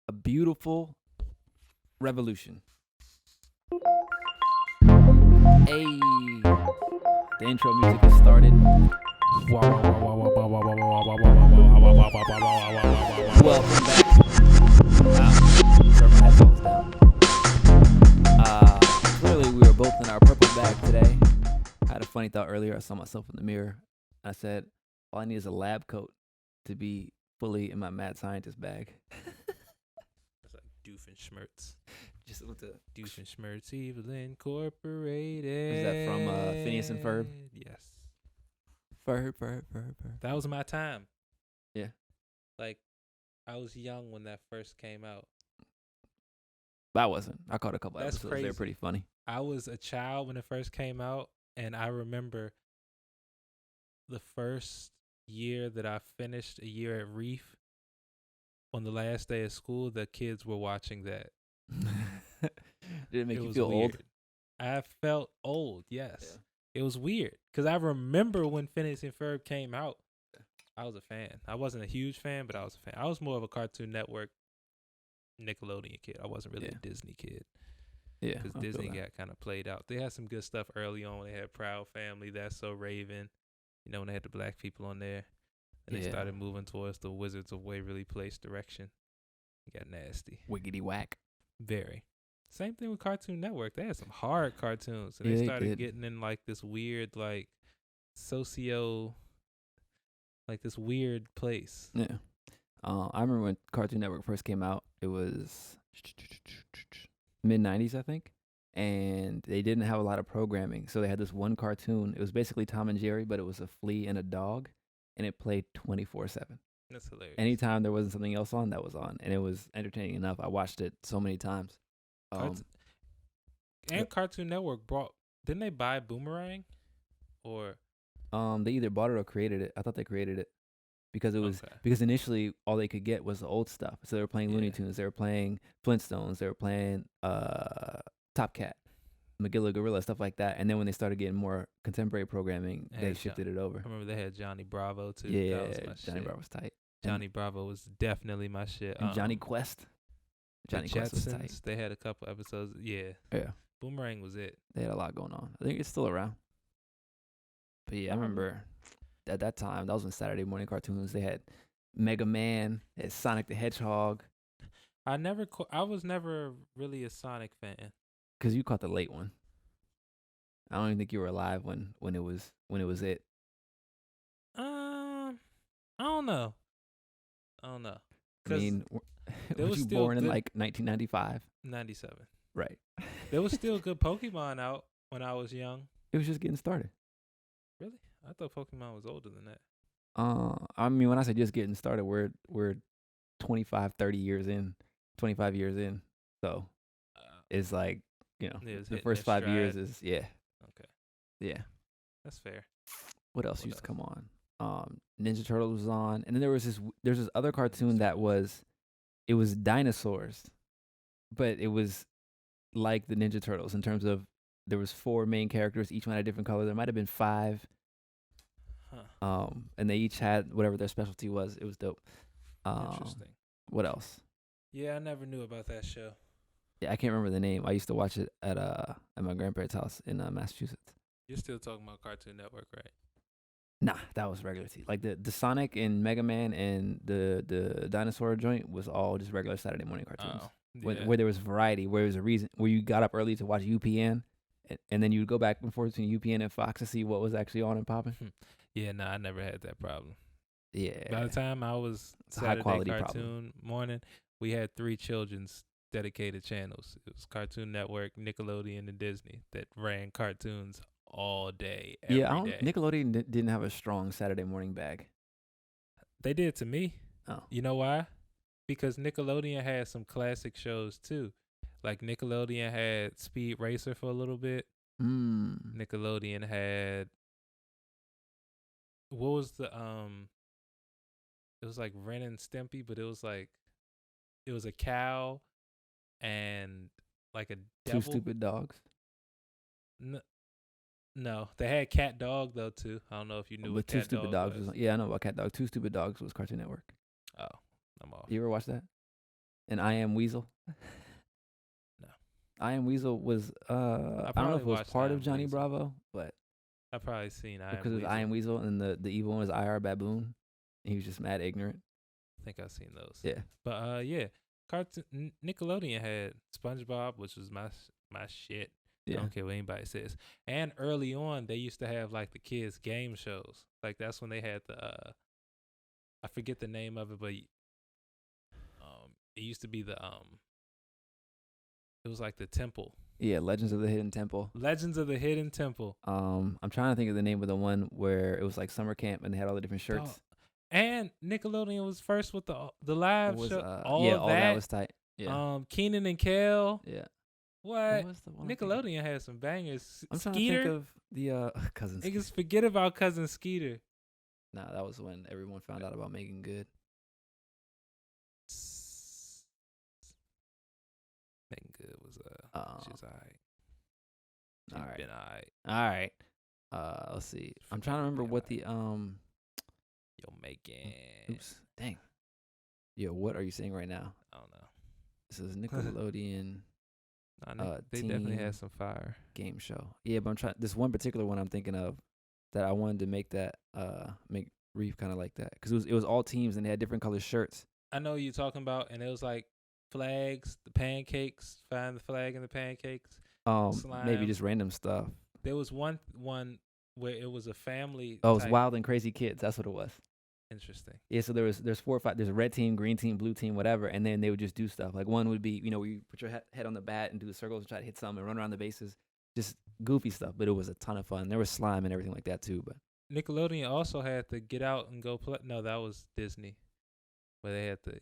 a beautiful revolution. Hey, the intro music has started. Welcome back. Wow, turn my headphones down. Clearly, we were both in our purple bag today. I had a funny thought earlier. I saw myself in the mirror. I said, all I need is a lab coat to be fully in my mad scientist bag. That's like Doofenshmirtz. Just with the Doofenshmirtz Evil Incorporated. Was that from Phineas and Ferb? Yes. Ferb. That was my time. Yeah. Like, I was young when that first came out. I wasn't. I caught a couple That's episodes. crazy. They're pretty funny. I was a child when it first came out, and I remember the first year that I finished a year at Reef. On the last day of school, the kids were watching that. Did it make you was feel weird. old? I felt old, yes. Yeah. It was weird because I remember when Phineas and Ferb came out. I was a fan. I wasn't a huge fan, but I was a fan. I was more of a Cartoon Network, Nickelodeon kid. I wasn't really a Disney kid. Yeah. Because Disney got kind of played out. They had some good stuff early on. They had Proud Family, That's So Raven. You know, when they had the black people on there. And they started moving towards the Wizards of Waverly Place direction. It got nasty. Wiggity whack. Very. Same thing with Cartoon Network. They had some hard cartoons. And Yeah, they they started did. getting in like this weird, like, this weird place. Yeah. I remember when Cartoon Network first came out. It was mid-90s, I think. And they didn't have a lot of programming. So they had this one cartoon. It was basically Tom and Jerry, but it was a flea and a dog. And it played 24/7. That's hilarious. Anytime there wasn't something else on, that was on. And it was entertaining enough. I watched it so many times. Cartoon Network didn't they buy Boomerang? Or they either bought it or created it. I thought they created it because it was because initially all they could get was the old stuff. So they were playing Looney Tunes, they were playing Flintstones, they were playing Top Cat, Magilla Gorilla, stuff like that. And then when they started getting more contemporary programming, they shifted it over. I remember they had Johnny Bravo too. Yeah, that was my Johnny shit. Bravo was tight. Johnny Bravo was definitely my shit. And Johnny Quest. Johnny Quest was tight. They had a couple episodes. Yeah. Boomerang was it. They had a lot going on. I think it's still around. But yeah, I remember at that time, that was when Saturday morning cartoons, they had Mega Man, they had Sonic the Hedgehog. I was never really a Sonic fan. Because you caught the late one. I don't even think you were alive when it was it. I don't know. I mean, was you born in like 1995? 97. Right. There was still good Pokemon out when I was young. It was just getting started. Really? I thought Pokemon was older than that. I mean, when I say just getting started, we're 25 years in. So it's like, the first 5 years is Okay. Yeah. That's fair. What else used to come on? Ninja Turtles was on, and then there's this other cartoon that was dinosaurs, but it was like the Ninja Turtles in terms of there was 4 main characters, each one had a different color. There might have been 5. And they each had whatever their specialty was. It was dope. Interesting. What else? Yeah, I never knew about that show. Yeah, I can't remember the name. I used to watch it at my grandparents' house in Massachusetts. You're still talking about Cartoon Network, right? Nah, that was regular TV. Like the Sonic and Mega Man and the dinosaur joint was all just regular Saturday morning cartoons. Oh, yeah. Where there was variety, where there was a reason, where you got up early to watch UPN, and then you'd go back and forth between UPN and Fox to see what was actually on and popping. Yeah, no, I never had that problem. Yeah. By the time I was Saturday high quality cartoon morning, we had 3 children's dedicated channels. It was Cartoon Network, Nickelodeon, and Disney that ran cartoons all day, every day. Nickelodeon didn't have a strong Saturday morning bag. They did to me. Oh. You know why? Because Nickelodeon had some classic shows too. Like Nickelodeon had Speed Racer for a little bit. Nickelodeon had what was the it was like Ren and Stimpy, but it was a cow and like a devil. 2 Stupid Dogs. No, they had Cat Dog though too. I don't know if you knew what 2 Cat Stupid Dog Dogs was. Yeah, I know about Cat Dog. 2 Stupid Dogs was Cartoon Network. Oh, I'm off. You ever watch that? And I Am Weasel. No. I Am Weasel was I don't know if it was part of Johnny Bravo, but I've probably seen I Am because it was Weasel. I Am Weasel, and the evil one was IR Baboon. He was just mad ignorant. I think I've seen those. Yeah. But yeah, cartoon Nickelodeon had SpongeBob, which was my shit. Yeah. I don't care what anybody says. And early on, they used to have like the kids game shows. Like that's when they had the I forget the name of it, but it used to be the it was like the temple. Yeah, Legends of the Hidden Temple. Legends of the Hidden Temple. I'm trying to think of the name of the one where it was like summer camp and they had all the different shirts. And Nickelodeon was first with the live show. All that was tight. Yeah. Keenan and Kel. Yeah. What was the one? Nickelodeon had some bangers. I'm trying Skeeter. to think of the Cousin Skeeter. Niggas forget about Cousin Skeeter. Nah, that was when everyone found out about Making Good. Making Good was she was alright. All right. Let's see. I'm trying to remember what the Yo, Making. Oops. Dang. Yo, what are you saying right now? I don't know. This is Nickelodeon. They definitely had some fire game show. Yeah, but I'm trying. This one particular one I'm thinking of that I wanted to make that make Reef kind of like that because it was all teams and they had different color shirts. I know you're talking about, and it was like flags, the pancakes. Find the flag and the pancakes. Slime. Maybe just random stuff. There was one where it was a family. Oh, it was Wild and Crazy Kids. That's what it was. Interesting. Yeah, so there's 4 or 5. There's a red team, green team, blue team, whatever, and then they would just do stuff. Like one would be, where you put your head on the bat and do the circles and try to hit something and run around the bases. Just goofy stuff, but it was a ton of fun. There was slime and everything like that too. But Nickelodeon also had to get out and go play. No, that was Disney, where they had to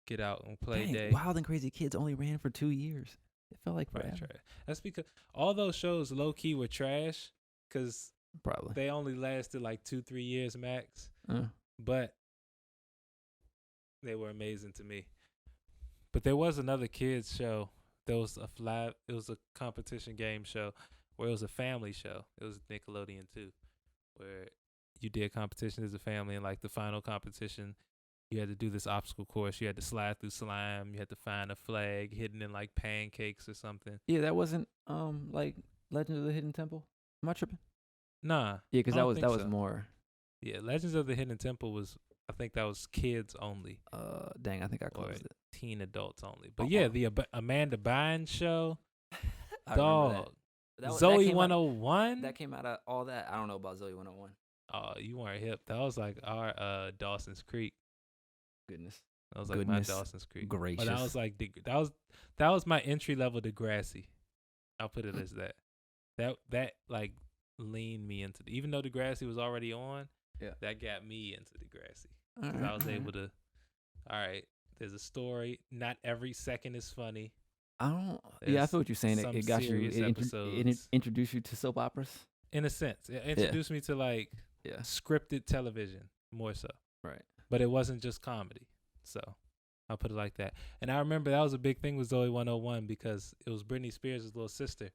get out and play day. Wild and Crazy Kids only ran for 2 years. It felt like forever. Right. That's because all those shows low key were trash because probably they only lasted like 2-3 years max. But they were amazing to me. But there was another kids show. There was it was a competition game show where it was a family show. It was Nickelodeon too, where you did competition as a family, and like the final competition, you had to do this obstacle course. You had to slide through slime. You had to find a flag hidden in like pancakes or something. Yeah, that wasn't like Legends of the Hidden Temple. Am I tripping? Nah. Yeah, because that was more. Yeah, Legends of the Hidden Temple was. I think that was kids only. Dang, I think I closed it. Teen adults only. But yeah, the Amanda Bynes show. Dog. Zoe 101. That came out of all that. I don't know about Zoe 101. Oh, you weren't hip. That was like our Dawson's Creek. Goodness. That was like my Dawson's Creek. Gracious. But that was like that was my entry level Degrassi. I'll put it as that. That like leaned me into even though Degrassi was already on. Yeah. That got me into Degrassi. Because I was able to, all right, there's a story. Not every second is funny. I feel what you're saying. It got you, it introduced you to soap operas? In a sense. It introduced me to like scripted television more so. Right. But it wasn't just comedy. So I'll put it like that. And I remember that was a big thing with Zoe 101 because it was Britney Spears' little sister.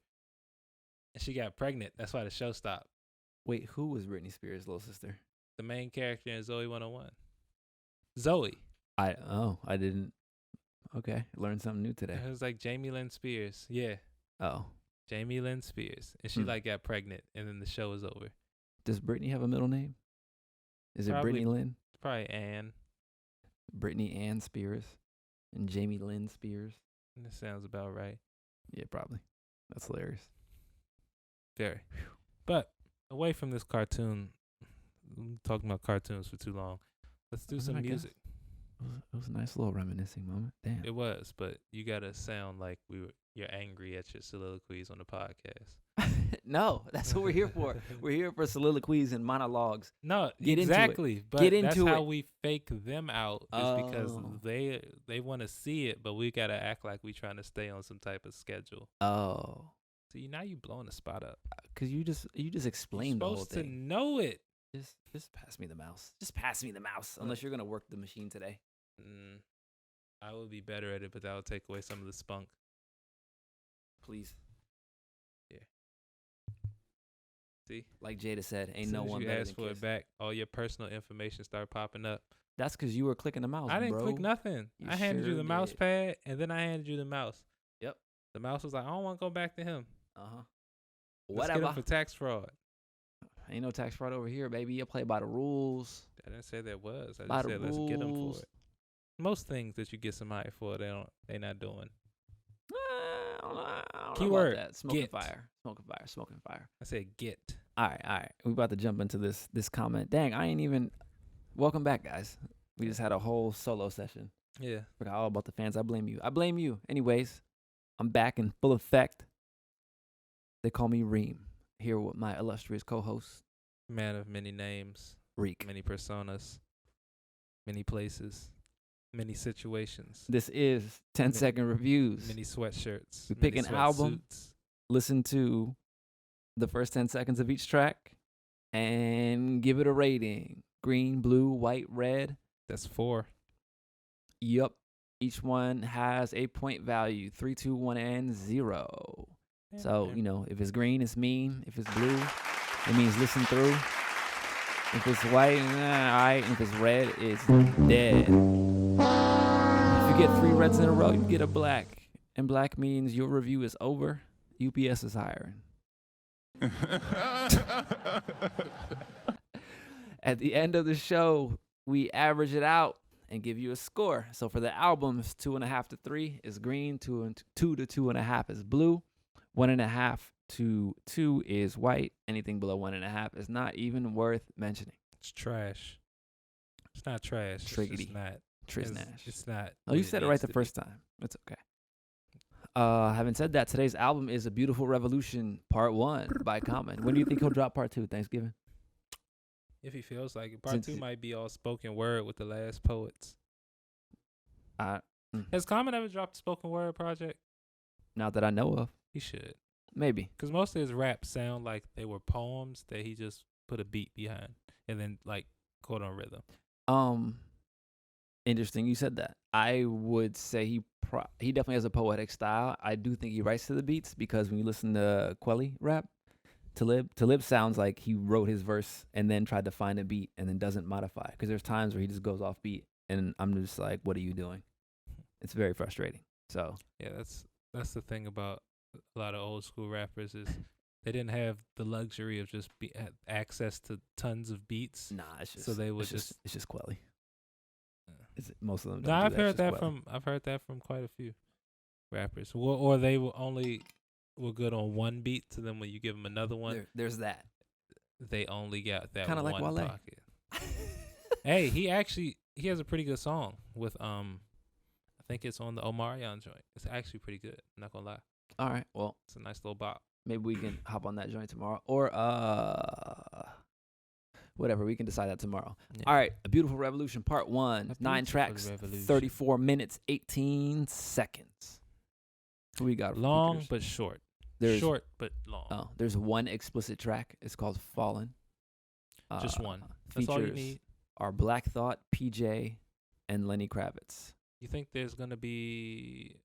And she got pregnant. That's why the show stopped. Wait, who was Britney Spears' little sister? The main character in Zoe 101. Zoe. I didn't. Okay, learned something new today. It was like Jamie Lynn Spears. Yeah. Oh. Jamie Lynn Spears. And she like got pregnant and then the show was over. Does Britney have a middle name? Is it Brittany Lynn? Probably Ann. Brittany Ann Spears and Jamie Lynn Spears. That sounds about right. Yeah, probably. That's hilarious. Very. But away from this cartoon, I'm talking about cartoons for too long. Let's do some music. It was a nice little reminiscing moment. Damn. It was, but you gotta sound like you're angry at your soliloquies on the podcast. No, that's what we're here for. We're here for soliloquies and monologues. No, Get exactly. Into it. But Get into that's it. how we fake them out is because they want to see it, but we gotta act like we trying to stay on some type of schedule. Oh. See, now you blowing the spot up. Cause you just explained the whole thing. Supposed to know it. Just pass me the mouse. Just pass me the mouse. Unless you're gonna work the machine today. I would be better at it, but that would take away some of the spunk. Please. Yeah. See, like Jada said, ain't as no soon as one you better ask than for Kiss. it back. All your personal information start popping up. That's because you were clicking the mouse, I didn't bro. click nothing. You I handed you sure the mouse did. pad, and then I handed you the mouse. Yep. The mouse was like, I don't want to go back to him. Uh-huh. Let's get him for tax fraud. Ain't no tax fraud over here, baby. You play by the rules. I didn't say there was. I By just the said let's get him for rules. it. Most things that you get somebody for, they not doing. I don't know Keyword, about that. Smoking get. fire. Smoking fire. I said get. All right. We about to jump into this comment. Dang, I ain't even. Welcome back, guys. We just had a whole solo session. Yeah. Forgot all about the fans. I blame you. Anyways, I'm back in full effect. They call me Reem. Here with my illustrious co-host, Man of many names, Reek. many personas, many places, many situations. This is 10-second reviews. Many sweatshirts. We pick an album, listen to the first 10 seconds of each track, and give it a rating. Green, blue, white, red. That's 4. Yup. Each one has a point value, 3, 2, 1, and 0. So, if it's green, it's mean. If it's blue, it means listen through. If it's white, all right. If it's red, it's dead. If you get 3 reds in a row, you get a black. And black means your review is over. UPS is hiring. At the end of the show, we average it out and give you a score. So for the albums, 2.5 to 3 is green, 2 to 2.5 is blue, 1.5 to 2 is white. Anything below 1.5 is not even worth mentioning. It's trash. It's not trash. Triggity. It's just not. Triznash. It's not. Oh, you said it right the first time. It's okay. Having said that, today's album is A Beautiful Revolution Part 1 by Common. When do you think he'll drop Part 2? Thanksgiving? If he feels like it. Part 2 might be all spoken word with the last poets. Has Common ever dropped a spoken word project? Not that I know of. He should. Maybe. Because most of his raps sound like they were poems that he just put a beat behind and then quote on rhythm. Interesting you said that. I would say he definitely has a poetic style. I do think he writes to the beats because when you listen to Quelly rap, Talib sounds like he wrote his verse and then tried to find a beat and then doesn't modify. Because there's times where he just goes off beat and I'm just like, what are you doing? It's very frustrating. So yeah, that's the thing about a lot of old school rappers is they didn't have the luxury of just access to tons of beats. Nah, it's just so they would it's just Quelly. Most of them. No, I've heard that from quite a few rappers, or they were good on one beat. So then when you give them another one, there's that. They only got that kind of like Wale. Pocket. Hey, he has a pretty good song with I think it's on the Omarion joint. It's actually pretty good. I'm not gonna lie. All right, well, it's a nice little bop. Maybe we can hop on that joint tomorrow, or whatever. We can decide that tomorrow. Yeah. All right, A Beautiful Revolution Part 1, 9 tracks, 34 minutes, 18 seconds. Who we got? Long but short. Short but long. Oh, there's one explicit track. It's called Fallen. Just one. That's all you need. Are Black Thought, PJ, and Lenny Kravitz. You think there's going to be...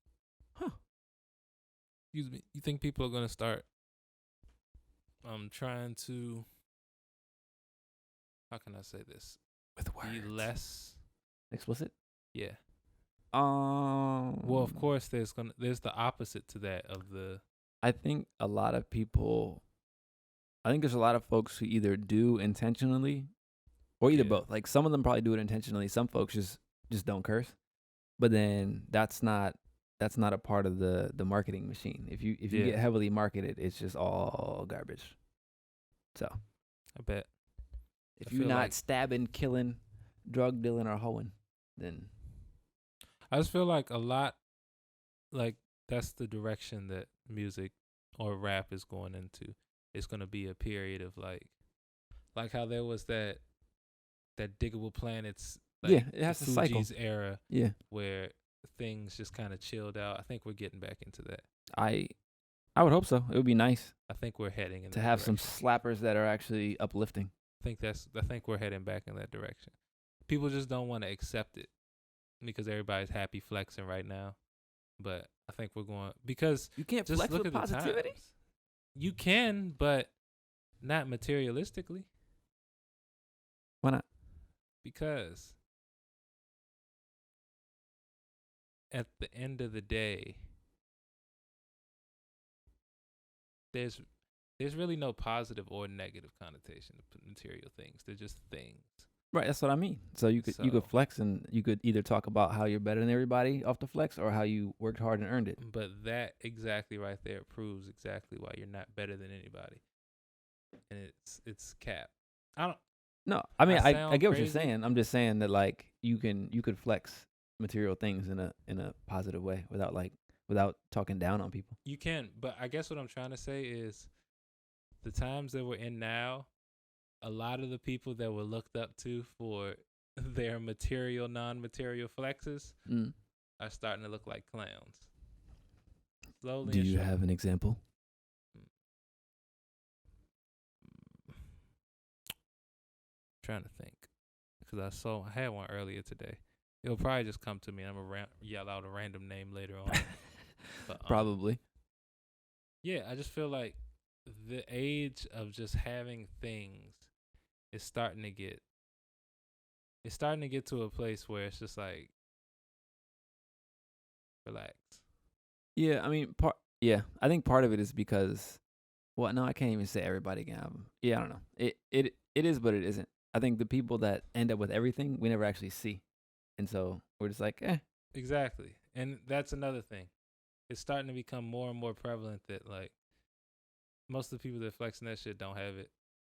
Excuse me. You think people are going to start trying to... How can I say this? With words. Be less... Explicit? Yeah. Well, of course, there's the opposite to that of the... I think there's a lot of folks who either do intentionally or either both. Like some of them probably do it intentionally. Some folks just don't curse. But then that's not a part of the marketing machine. If you get heavily marketed, it's just all garbage. So I bet. If you're not stabbing, killing, drug dealing, or hoeing, then I just feel like a lot like that's the direction that music or rap is going into. It's going to be a period of like how there was that Diggable Planets, it has to cycle era, where things just kind of chilled out. I think we're getting back into that. I would hope so. It would be nice. I think we're heading in to have some slappers that are actually uplifting. I think we're heading back in that direction. People just don't want to accept it because everybody's happy flexing right now. But I think we're going because you can't just flex look with at positivity. The times. You can, but not materialistically. Why not? Because at the end of the day, there's really no positive or negative connotation to material things. They're just things. Right, that's what I mean. So you could flex, and you could either talk about how you're better than everybody off the flex, or how you worked hard and earned it. But that exactly right there proves exactly why you're not better than anybody, and it's cap. No, I mean I get what crazy. you're saying. I'm just saying that like you could flex material things in a positive way without talking down on people. You can, but I guess what I'm trying to say is the times that we're in now, a lot of the people that were looked up to for their material, non-material flexes are starting to look like clowns. Slowly. Do you have an example? Trying to think, because I had one earlier today. It'll probably just come to me, and I'm gonna yell out a random name later on. But, probably. Yeah, I just feel like the age of just having things is starting to get. It's starting to get to a place where it's just like, relax. Yeah, I mean, I think part of it is because, well, no, I can't even say everybody can have them. Yeah, I don't know. It is, but it isn't. I think the people that end up with everything, we never actually see. And so we're just like, eh. Exactly. And that's another thing. It's starting to become more and more prevalent that, like, most of the people that are flexing that shit don't have it.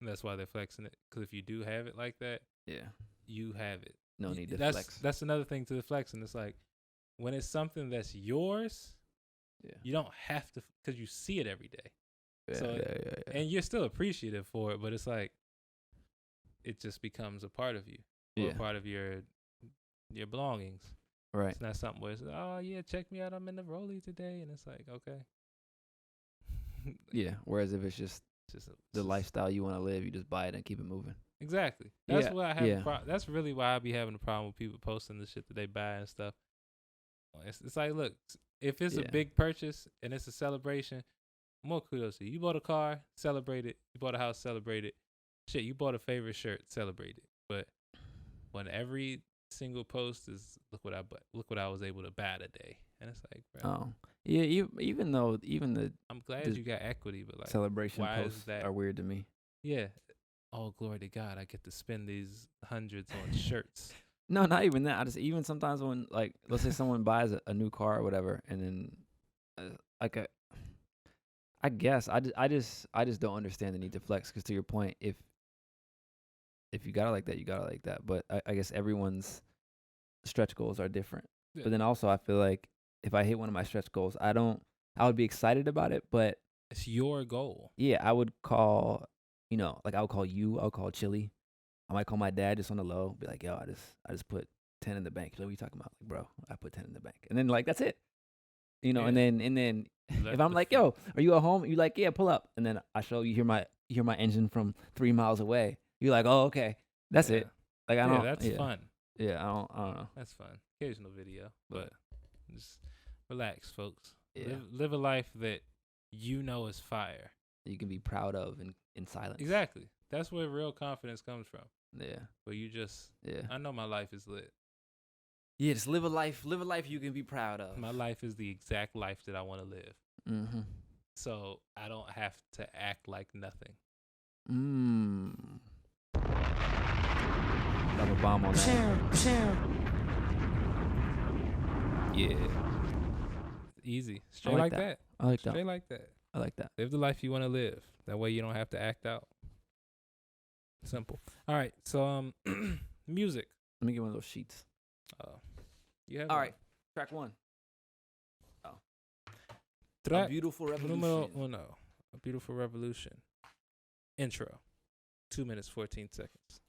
And that's why they're flexing it. Because if you do have it like that, yeah, you have it. No need to flex. That's another thing to the flexing. It's like, when it's something that's yours, you don't have to, because you see it every day. Yeah. And you're still appreciative for it, but it's like, it just becomes a part of you, or a part of your belongings. Right. It's not something where it's, oh yeah, check me out, I'm in the rollie today, and it's like, okay. Yeah. Whereas if it's just the lifestyle you want to live, you just buy it and keep it moving. Exactly. That's why I have. That's really why I be having a problem with people posting the shit that they buy and stuff. It's like, look, if it's a big purchase and it's a celebration, more kudos to you. You bought a car, celebrate it. You bought a house, celebrate it. Shit, you bought a favorite shirt, celebrate it. But when every single post is, look what I was able to buy today, and it's like, bro. Oh yeah, even the I'm glad you got equity, but like celebration posts are weird to me. Yeah. Oh, glory to God, I get to spend these hundreds on shirts. No, not even that. Even sometimes when, like, let's say someone buys a new car or whatever, and then I guess I just don't understand the need to flex. Because to your point, if you got it like that, you got it like that. But I guess everyone's stretch goals are different. Yeah. But then also, I feel like if I hit one of my stretch goals, I would be excited about it, but it's your goal. Yeah, I would call, like I would call you, I would call Chili. I might call my dad just on the low, be like, yo, I just put 10 in the bank. He's like, what are you talking about? Like, bro, I put 10 in the bank. And then, like, that's it. And then if I'm like, yo, are you at home? You like, yeah, pull up. And then I show you, hear my engine from 3 miles away. You're like, oh, okay. That's it. Like, I don't. That's fun. Yeah, I don't know. That's fun. Occasional video, but just relax, folks. Yeah. Live a life that you know is fire. You can be proud of in silence. Exactly. That's where real confidence comes from. Yeah. Where you just, I know my life is lit. Yeah, just live a life you can be proud of. My life is the exact life that I want to live. Mm-hmm. So I don't have to act like nothing. Drop a bomb on that. Yeah. Easy. Straight like that. I like that. Straight like that. I like that. Live the life you want to live. That way you don't have to act out. Simple. All right. So, music. Let me get one of those sheets. You have all right. Track 1. Oh. A Beautiful Revolution. Numero uno. A Beautiful Revolution. Intro. 2 minutes, 14 seconds.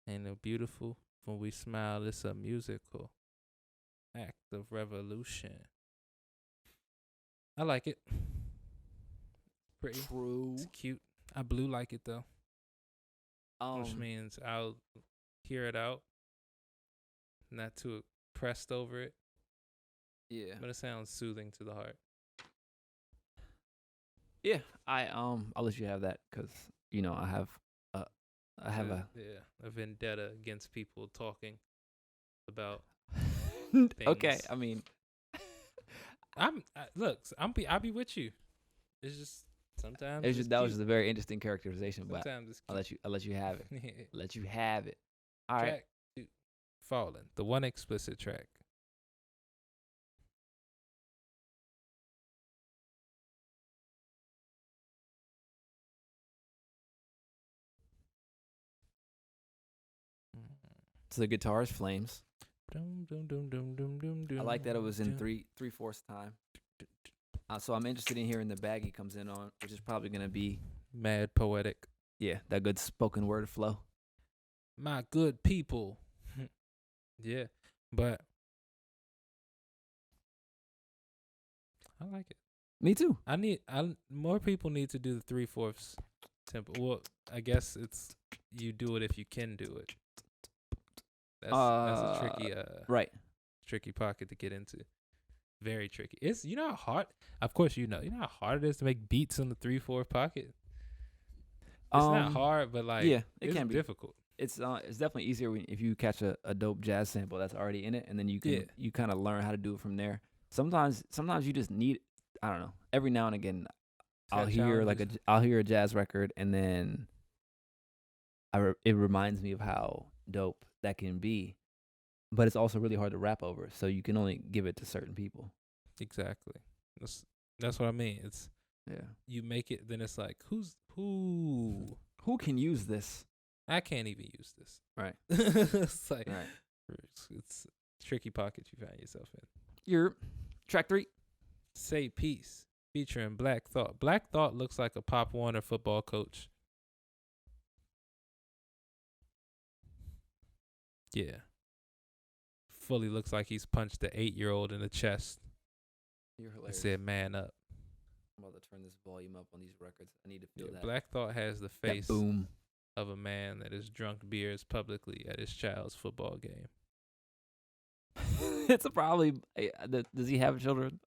Ain't it beautiful when we smile? It's a musical act of revolution. I like it. Pretty. True. It's cute. I blue like it though. Which means I'll hear it out. Not too pressed over it. Yeah. But it sounds soothing to the heart. Yeah, I'll let you have that because I have a a vendetta against people talking about okay. things. I mean, I'll be with you. It's just sometimes that it's was cute. just a very interesting characterization, but Sometimes it's I'll cute. let you have it. Let you have it. All right. Track 2, Fallen, the one explicit track. So the guitar is flames. Dum, dum, dum, dum, dum, dum, I like that it was in dum. 3/4 time. So I'm interested in hearing the bag he comes in on, which is probably gonna be Mad poetic. that good spoken word flow. My good people. Yeah, but I like it. Me too. More people need to do the 3/4 tempo. Well, I guess it's you do it if you can do it. That's a tricky right. tricky pocket to get into. Very tricky. It's how hard. Of course you know how hard it is to make beats in the 3/4 pocket. It's not hard, but it it's can be difficult. It's definitely easier if you catch a dope jazz sample that's already in it, and then you can you kind of learn how to do it from there. Sometimes you just need, I don't know. Every now and again, I'll hear a jazz record, and then it reminds me of how dope that can be, but it's also really hard to rap over. So you can only give it to certain people. Exactly. That's what I mean. It's you make it, then it's like who can use this? I can't even use this. Right. It's like right. It's tricky pocket you find yourself in. Your track 3. Say Peace, featuring Black Thought. Black Thought looks like a Pop Warner football coach. Yeah. Fully looks like he's punched the 8-year-old in the chest. You're hilarious. And said, "Man up." I'm about to turn this volume up on these records. I need to feel that. Black Thought has the face boom of a man that has drunk beers publicly at his child's football game. It's probably. Does he have children?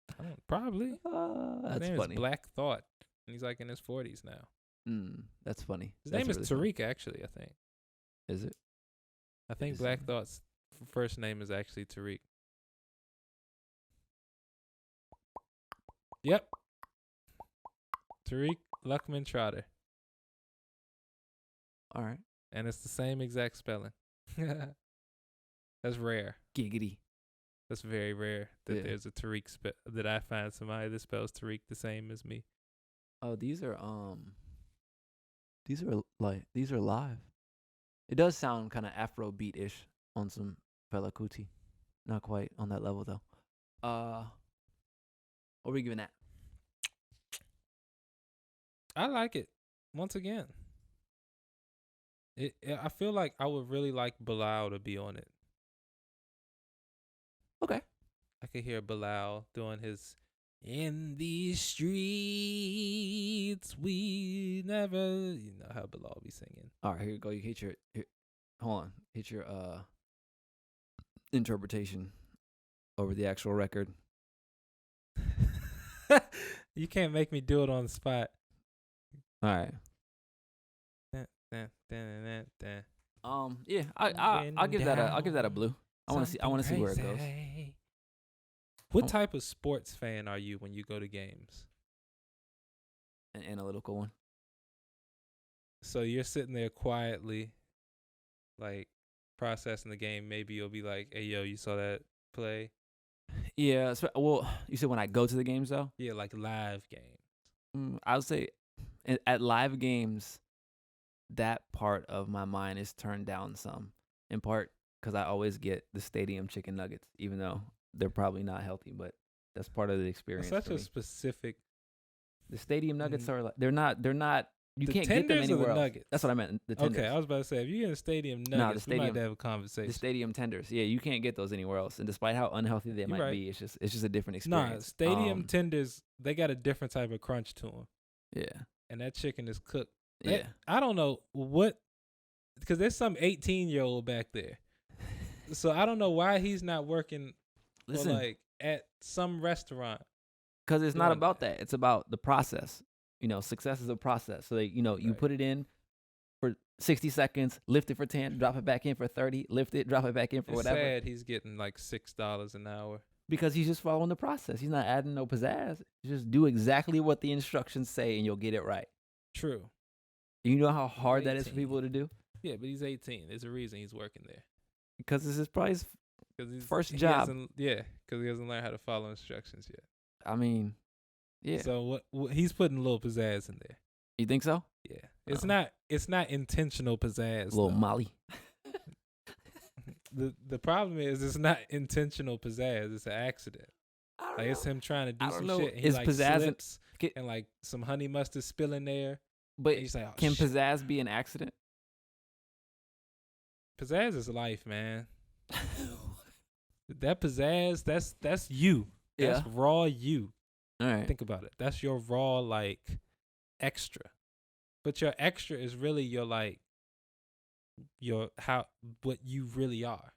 Probably. That's his name funny. Is Black Thought, and he's like in his 40s now. That's funny. His name is Tariq, actually. I think. Is it? I think Black Thought's first name is actually Tariq. Yep. Tariq Luckman Trotter. All right. And it's the same exact spelling. That's rare. Giggity. That's very rare that there's a Tariq that I find somebody that spells Tariq the same as me. Oh, these are live. It does sound kind of Afro beat-ish on some Fela Kuti. Not quite on that level though. What are we giving that? I like it. Once again. I feel like I would really like Bilal to be on it. Okay. I could hear Bilal doing his "In these streets we never," you know how Bilal be singing. All right, here you go. You hit hold on. Hit your interpretation over the actual record. You can't make me do it on the spot. All right. Yeah, I'll give that a blue. I want to see where it goes. What type of sports fan are you when you go to games? An analytical one. So you're sitting there quietly, like processing the game. Maybe you'll be like, "Hey, yo, you saw that play?" Yeah. Well, you said when I go to the games though. Yeah, like live games. I would say at live games, that part of my mind is turned down some. In part because I always get the stadium chicken nuggets, even though they're probably not healthy, but that's part of the experience. Such a specific. The stadium nuggets are like they're not. You can't get them anywhere else. Nuggets? That's what I meant. The tenders. Okay, I was about to say if you get a stadium nuggets, we might have to have a conversation. The stadium tenders, yeah, you can't get those anywhere else. And despite how unhealthy they might be, it's just a different experience. Nah, stadium tenders, they got a different type of crunch to them. Yeah, and that chicken is cooked. Yeah, I don't know what, because there's some 18-year-old back there, so I don't know why he's not working. Listen, like at some restaurant. Because it's not about that. It's about the process. success is a process. So you put it in for 60 seconds, lift it for 10, drop it back in for 30, lift it, drop it back in for it's whatever. sad he's getting like $6 an hour. Because he's just following the process. He's not adding no pizzazz. Just do exactly what the instructions say and you'll get it right. True. You know how hard that is for people to do? Yeah, but he's 18. There's a reason he's working there. Because this is probably his first job. Because he hasn't learned how to follow instructions yet. I mean, yeah. So what he's putting a little pizzazz in there. You think so? Yeah. It's not intentional pizzazz. A little Molly. The problem is it's not intentional pizzazz. It's an accident. Like it's him trying to do some shit. And he like slips and like some honey mustard spill in there. But he's like, can pizzazz be an accident? Pizzazz is life, man. That pizzazz, that's you. That's raw you. All right. Think about it. That's your raw like extra. But your extra is really your like what you really are.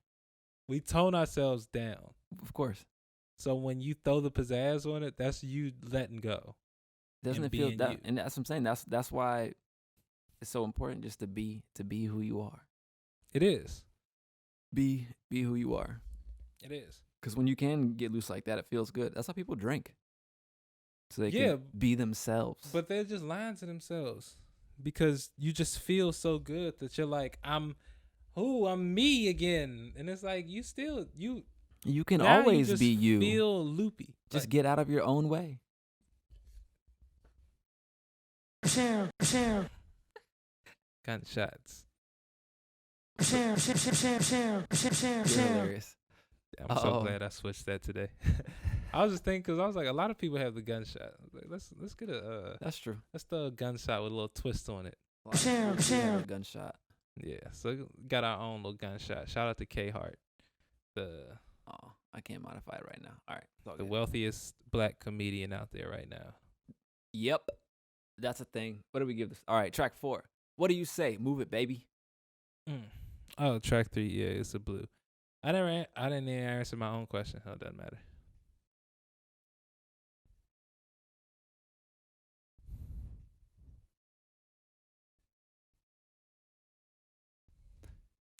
We tone ourselves down. Of course. So when you throw the pizzazz on it, that's you letting go. Doesn't it feel that? And that's what I'm saying. That's why it's so important just to be who you are. It is. Be who you are. It is. Because when you can get loose like that, it feels good. That's how people drink. So they can be themselves. But they're just lying to themselves. Because you just feel so good that you're like, I'm me again. And it's like, you can always be you. Feel loopy. Just get out of your own way. Gunshots. You're hilarious. I'm so glad I switched that today. I was just thinking because I was like, a lot of people have the gunshot. I was like, let's get a. That's true. Let's throw a gunshot with a little twist on it. A gunshot. Yeah, so got our own little gunshot. Shout out to K Hart, I can't modify it right now. All right, the wealthiest black comedian out there right now. Yep, that's a thing. What do we give this? All right, track 4. What do you say? Move it, baby. Oh, track 3. Yeah, it's a blue. I didn't even answer my own question. Oh, it doesn't matter.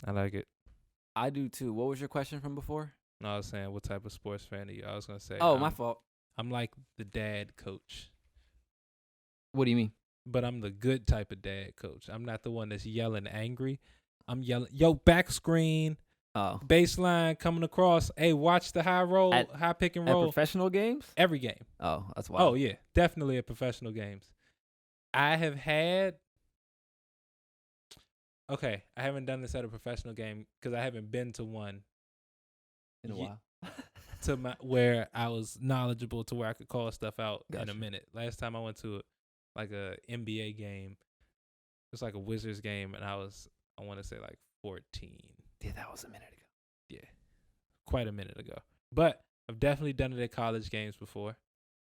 I like it. I do too. What was your question from before? No, I was saying, what type of sports fan are you? I was gonna say. Oh, my fault. I'm like the dad coach. What do you mean? But I'm the good type of dad coach. I'm not the one that's yelling angry. I'm yelling, yo, back screen. Baseline coming across. Hey, watch the high pick and roll. At professional games? Every game. Oh, that's wild. Oh, yeah. Definitely at professional games. I haven't done this at a professional game because I haven't been to one in a while. Where I was knowledgeable to where I could call stuff out in a minute. Last time I went to like a NBA game, it was like a Wizards game, and I want to say like 14. Yeah, that was a minute ago. Yeah, quite a minute ago. But I've definitely done it at college games before.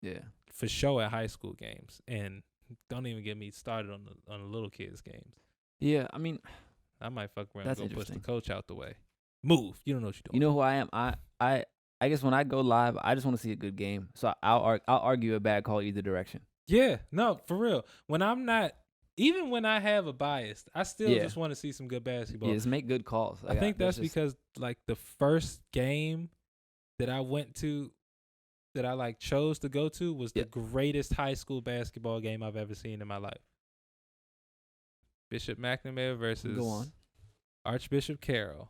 Yeah, for sure at high school games, and don't even get me started on the little kids games. Yeah, I mean, I might fuck around and go push the coach out the way. Move. You don't know what you're doing. You know who I am? I guess when I go live, I just want to see a good game. So I'll argue a bad call either direction. Yeah, no, for real. When I'm not, even when I have a bias, I still just want to see some good basketball. Yeah, just make good calls. I think that's because like the first game that I went to, that I like chose to go to, was the greatest high school basketball game I've ever seen in my life. Bishop McNamara versus Archbishop Carroll.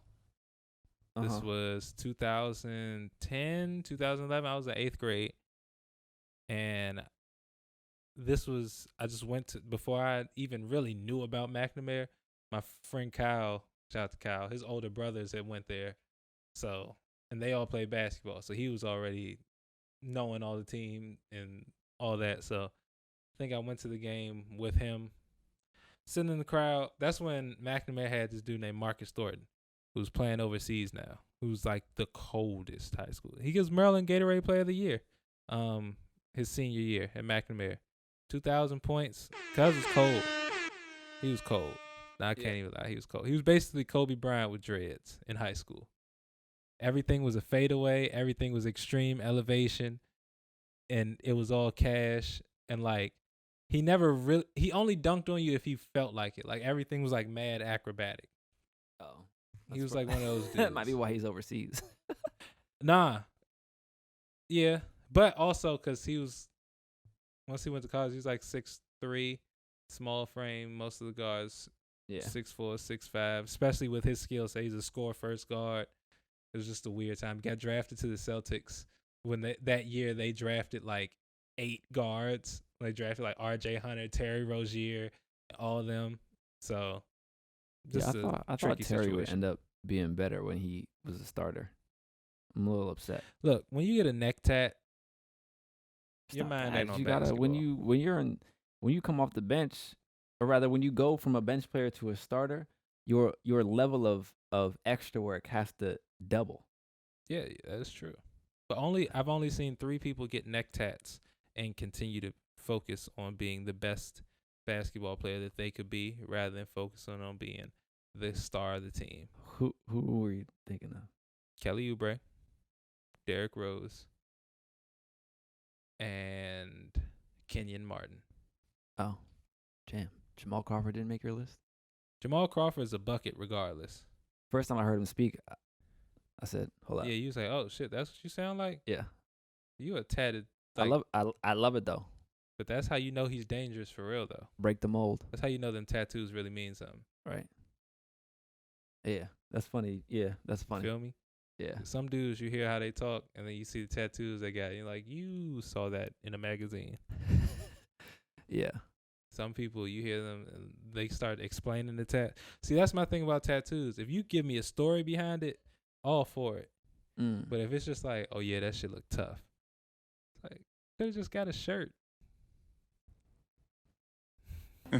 This was 2010, 2011. I was in 8th grade. And I just went to, before I even really knew about McNamara, my friend Kyle, shout out to Kyle, his older brothers had went there. So, and they all played basketball. So he was already knowing all the team and all that. So I think I went to the game with him. Sitting in the crowd, that's when McNamara had this dude named Marcus Thornton, who's playing overseas now, who's like the coldest high school. He gives Maryland Gatorade Player of the Year his senior year at McNamara. 2,000 points. Cuz was cold. He was cold. Now, I can't even lie. He was cold. He was basically Kobe Bryant with dreads in high school. Everything was a fadeaway. Everything was extreme elevation. And it was all cash. And like, he only dunked on you if he felt like it. Like everything was like mad acrobatic. Oh, he was like one of those dudes. That might be why he's overseas. Nah. Yeah, but also because once he went to college, he was like 6'3", small frame. Most of the guards, 6'4", 6'5", especially with his skill set. He's a score first guard. It was just a weird time. He got drafted to the Celtics when that year they drafted like 8 guards. They drafted like R.J. Hunter, Terry Rozier, all of them. So just I thought Terry would end up being better when he was a starter. I'm a little upset. Look, when you get a neck tat, your mind ain't on basketball. When you come off the bench, or rather when you go from a bench player to a starter, your level of extra work has to double. Yeah, that's true. But I've only seen 3 people get neck tats and continue to focus on being the best basketball player that they could be, rather than focusing on being the star of the team. Who were you thinking of? Kelly Oubre, Derrick Rose, and Kenyon Martin. Oh, damn. Jamal Crawford didn't make your list? Jamal Crawford's a bucket regardless. First time I heard him speak, I said, hold up. Yeah, you was like, oh, shit, that's what you sound like? Yeah. You a tatted. Like, I love it, though. But that's how you know he's dangerous for real, though. Break the mold. That's how you know them tattoos really mean something. Right. Yeah, that's funny. Yeah, that's funny. Feel me? Yeah. Some dudes, you hear how they talk, and then you see the tattoos they got. And you're like, you saw that in a magazine. Yeah. Some people, you hear them, and they start explaining the tat. See, that's my thing about tattoos. If you give me a story behind it, all for it. But if it's just like, oh, yeah, that shit look tough. It's like, could have just got a shirt. You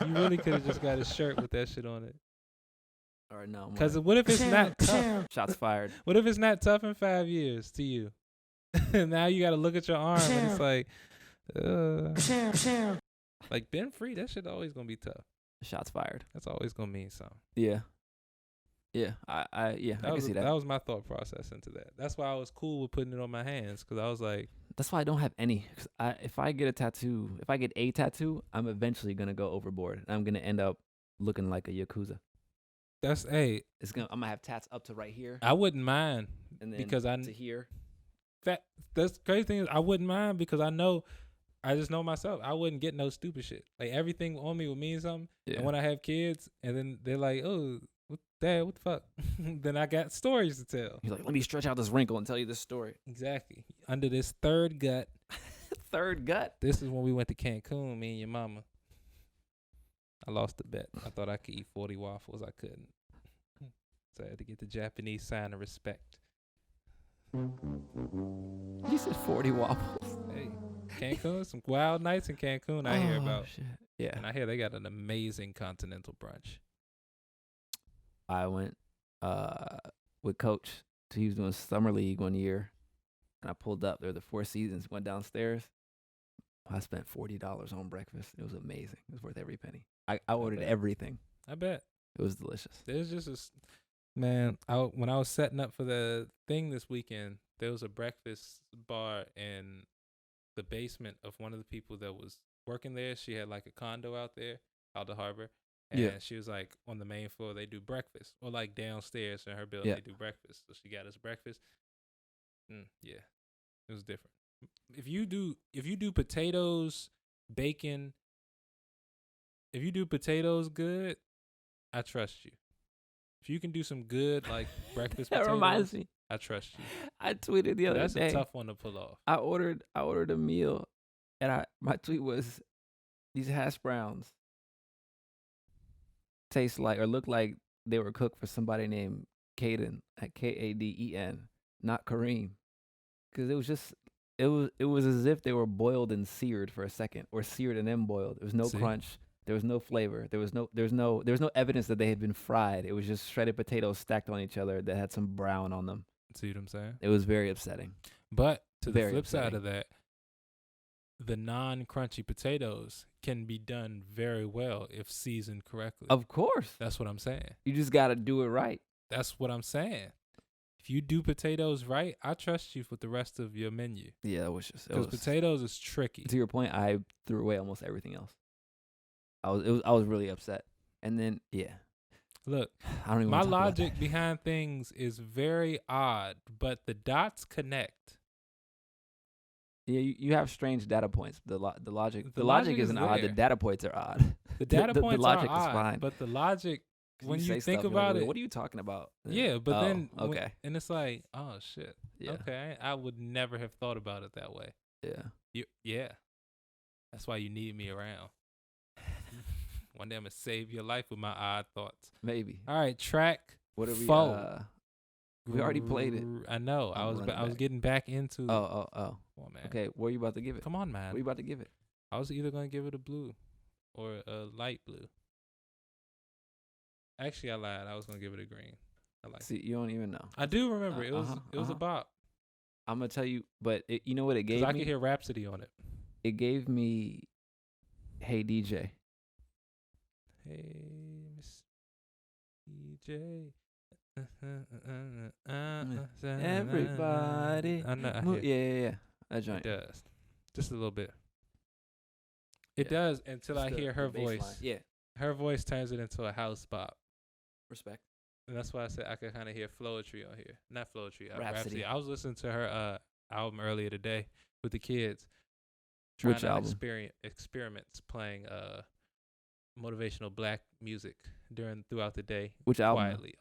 really could have just got a shirt with that shit on it. All right, no. Because what if it's not tough? Shots fired. What if it's not tough in 5 years to you? Now you got to look at your arm and it's like, like Ben Free, that shit always going to be tough. Shots fired. That's always going to mean something. Yeah. Yeah. I can see that. That was my thought process into that. That's why I was cool with putting it on my hands, because I was like. That's why I don't have any. Cause if I get a tattoo, I'm eventually going to go overboard. I'm going to end up looking like a Yakuza. I'm gonna have tats up to right here. I wouldn't mind, and then because to here. That's the crazy thing is I wouldn't mind, because I just know myself. I wouldn't get no stupid shit. Like everything on me would mean something. Yeah. And when I have kids, and then they're like, "Oh, Dad, what the fuck?" Then I got stories to tell. He's like, "Let me stretch out this wrinkle and tell you this story." Exactly. Under this third gut. Third gut. This is when we went to Cancun, me and your mama. I lost the bet. I thought I could eat 40 waffles. I couldn't. So I had to get the Japanese sign of respect. You said 40 waffles. Hey, Cancun, some wild nights in Cancun I hear about. Shit. Yeah. And I hear they got an amazing continental brunch. I went with Coach. He was doing Summer League one year. And I pulled up. There were the Four Seasons. Went downstairs. I spent $40 on breakfast. It was amazing. It was worth every penny. I ordered everything. I bet. It was delicious. There's just man, when I was setting up for the thing this weekend, there was a breakfast bar in the basement of one of the people that was working there. She had like a condo out there, out the harbor. And she was like, on the main floor, they do breakfast. Or like downstairs in her building, they do breakfast. So she got us breakfast. Yeah, it was different. If you do potatoes, bacon, if you do potatoes good, I trust you. If you can do some good like breakfast potatoes, that reminds me. I trust you. I tweeted the other day. That's a tough one to pull off. I ordered a meal, and my tweet was, these hash browns taste like or look like they were cooked for somebody named Kaden, at Kaden, not Kareem, because it was as if they were boiled and seared for a second, or seared and then boiled. There was no crunch. There was no flavor. There was no evidence that they had been fried. It was just shredded potatoes stacked on each other that had some brown on them. See what I'm saying? It was very upsetting. But to the flip side of that, the non-crunchy potatoes can be done very well if seasoned correctly. Of course. That's what I'm saying. You just got to do it right. That's what I'm saying. If you do potatoes right, I trust you with the rest of your menu. Yeah, it was just because potatoes is tricky. To your point, I threw away almost everything else. I was really upset. And then Look, I don't even my wanna talk about logic that. behind things is very odd, but the dots connect. Yeah, you have strange data points. The logic The logic isn't is odd. The there. data points are odd. The data the points logic are is odd, fine. but the logic, when you say think stuff, about like, it, what are you talking about? yeah. But then, okay, and it's like, oh shit. yeah, Okay, I would never have thought about it that way. yeah. That's why you need me around. One day I'm gonna save your life with my odd thoughts. Maybe. All right, track. What are we? four. We already played it. I know. I was getting back into. Oh. Come on, man. Okay, what are you about to give it? Come on, man. What are you about to give it? I was either gonna give it a blue or a light blue. Actually, I lied. I was gonna give it a green. See, you don't even know. I do remember it was a bop. I'm gonna tell you, but you know what it gave me? I could hear Rhapsody on it. It gave me, "Hey DJ." Hey, Miss DJ. Everybody. I know. Yeah. That joint. It does. Just a little bit. It does until I hear her voice. Line. Yeah. Her voice turns it into a house bop. Respect. And that's why I said I could kind of hear Floetry on here. Not Floetry, Rhapsody. I was listening to her album earlier today with the kids. Trying Which to album? Experiments playing motivational black music throughout the day. Which album? Quietly.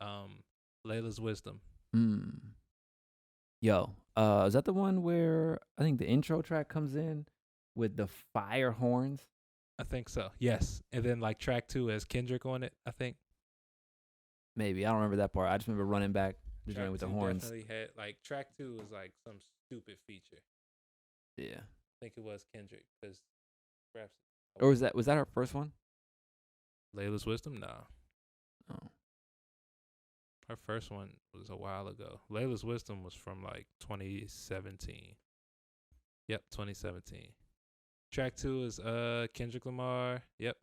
Layla's Wisdom. Yo, is that the one where I think the intro track comes in with the fire horns? I think so. Yes. And then like track 2 has Kendrick on it, I think. Maybe. I don't remember that part. I just remember running back the joint with the horns. Definitely had like track 2 was like some stupid feature. Yeah. I think it was Kendrick because perhaps. Or was that her first one? Layla's Wisdom? No. Oh. Her first one was a while ago. Layla's Wisdom was from like 2017. Yep, 2017. Track 2 is Kendrick Lamar. Yep.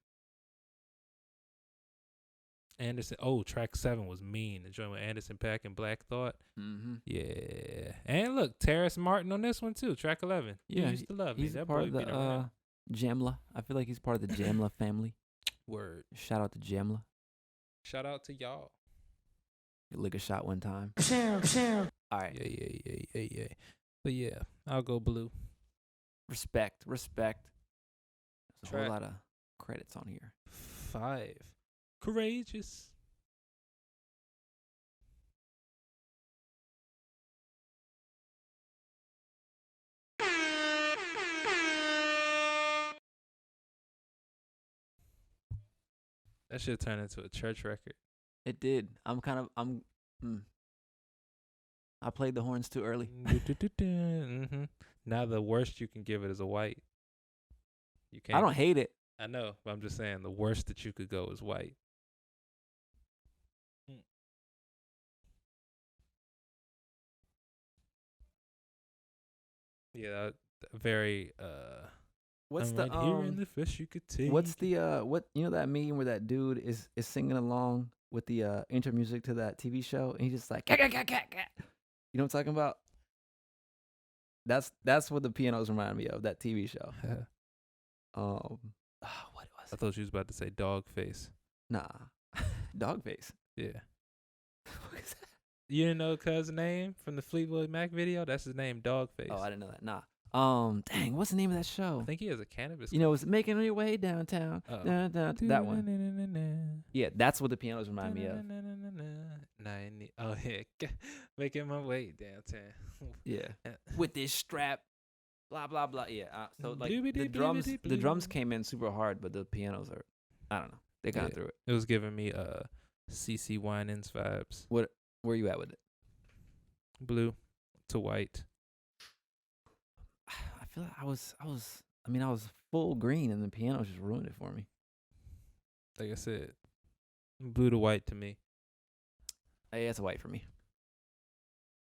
Anderson. Oh, track 7 was Mean. The joint with Anderson .Paak and Black Thought. Mm-hmm. Yeah. And look, Terrace Martin on this one too. Track 11. Yeah, he used to love me. He's That part boy of the Jamla. I feel like he's part of the Jamla family. Word. Shout out to Jamla. Shout out to y'all. Lick a shot one time. All right. Yeah. But yeah, I'll go blue. Respect. There's a Track. whole lot of credits on here. 5. Courageous. That should turn into a church record. It did. I played the horns too early. Mm-hmm. Now the worst you can give it is a white. You can't. I don't hate it. I know, but I'm just saying the worst that you could go is white. Yeah, very. What's I'm the right here in the fish you could take. What's the that meme where that dude is singing along with the intro music to that TV show and he's just like cat. You know what I'm talking about? That's what the pianos remind me of, that TV show. What was I thought you was about to say dog face. Nah. Dog face. Yeah. What is that? You didn't know cuz name from the Fleetwood Mac video? That's his name, Dogface. Oh, I didn't know that. Nah. Dang, what's the name of that show? I think he has a cannabis. You know, it's Making Your Way Downtown. That one. Yeah, that's what the pianos remind me of. Oh, heck. Making my way downtown. Yeah. With this strap. Blah, blah, blah. Yeah. So, like, the drums came in super hard, but the pianos are, I don't know. They kind of threw it. It was giving me CC Winans vibes. Where you at with it? Blue to white. I feel like I was full green and the piano just ruined it for me. Like I said, blue to white to me. Hey, it's a white for me.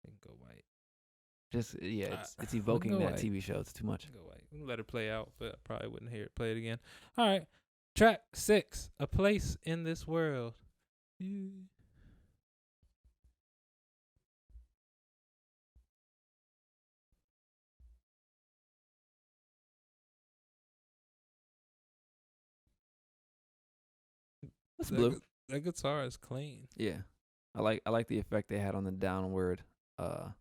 I can go white. Just it's evoking that white. TV show. It's too much. Go white. Let it play out, but I probably wouldn't hear it play it again. All right, track 6, A Place in This World. That's blue. That guitar is clean. Yeah, I like the effect they had on the downward riff.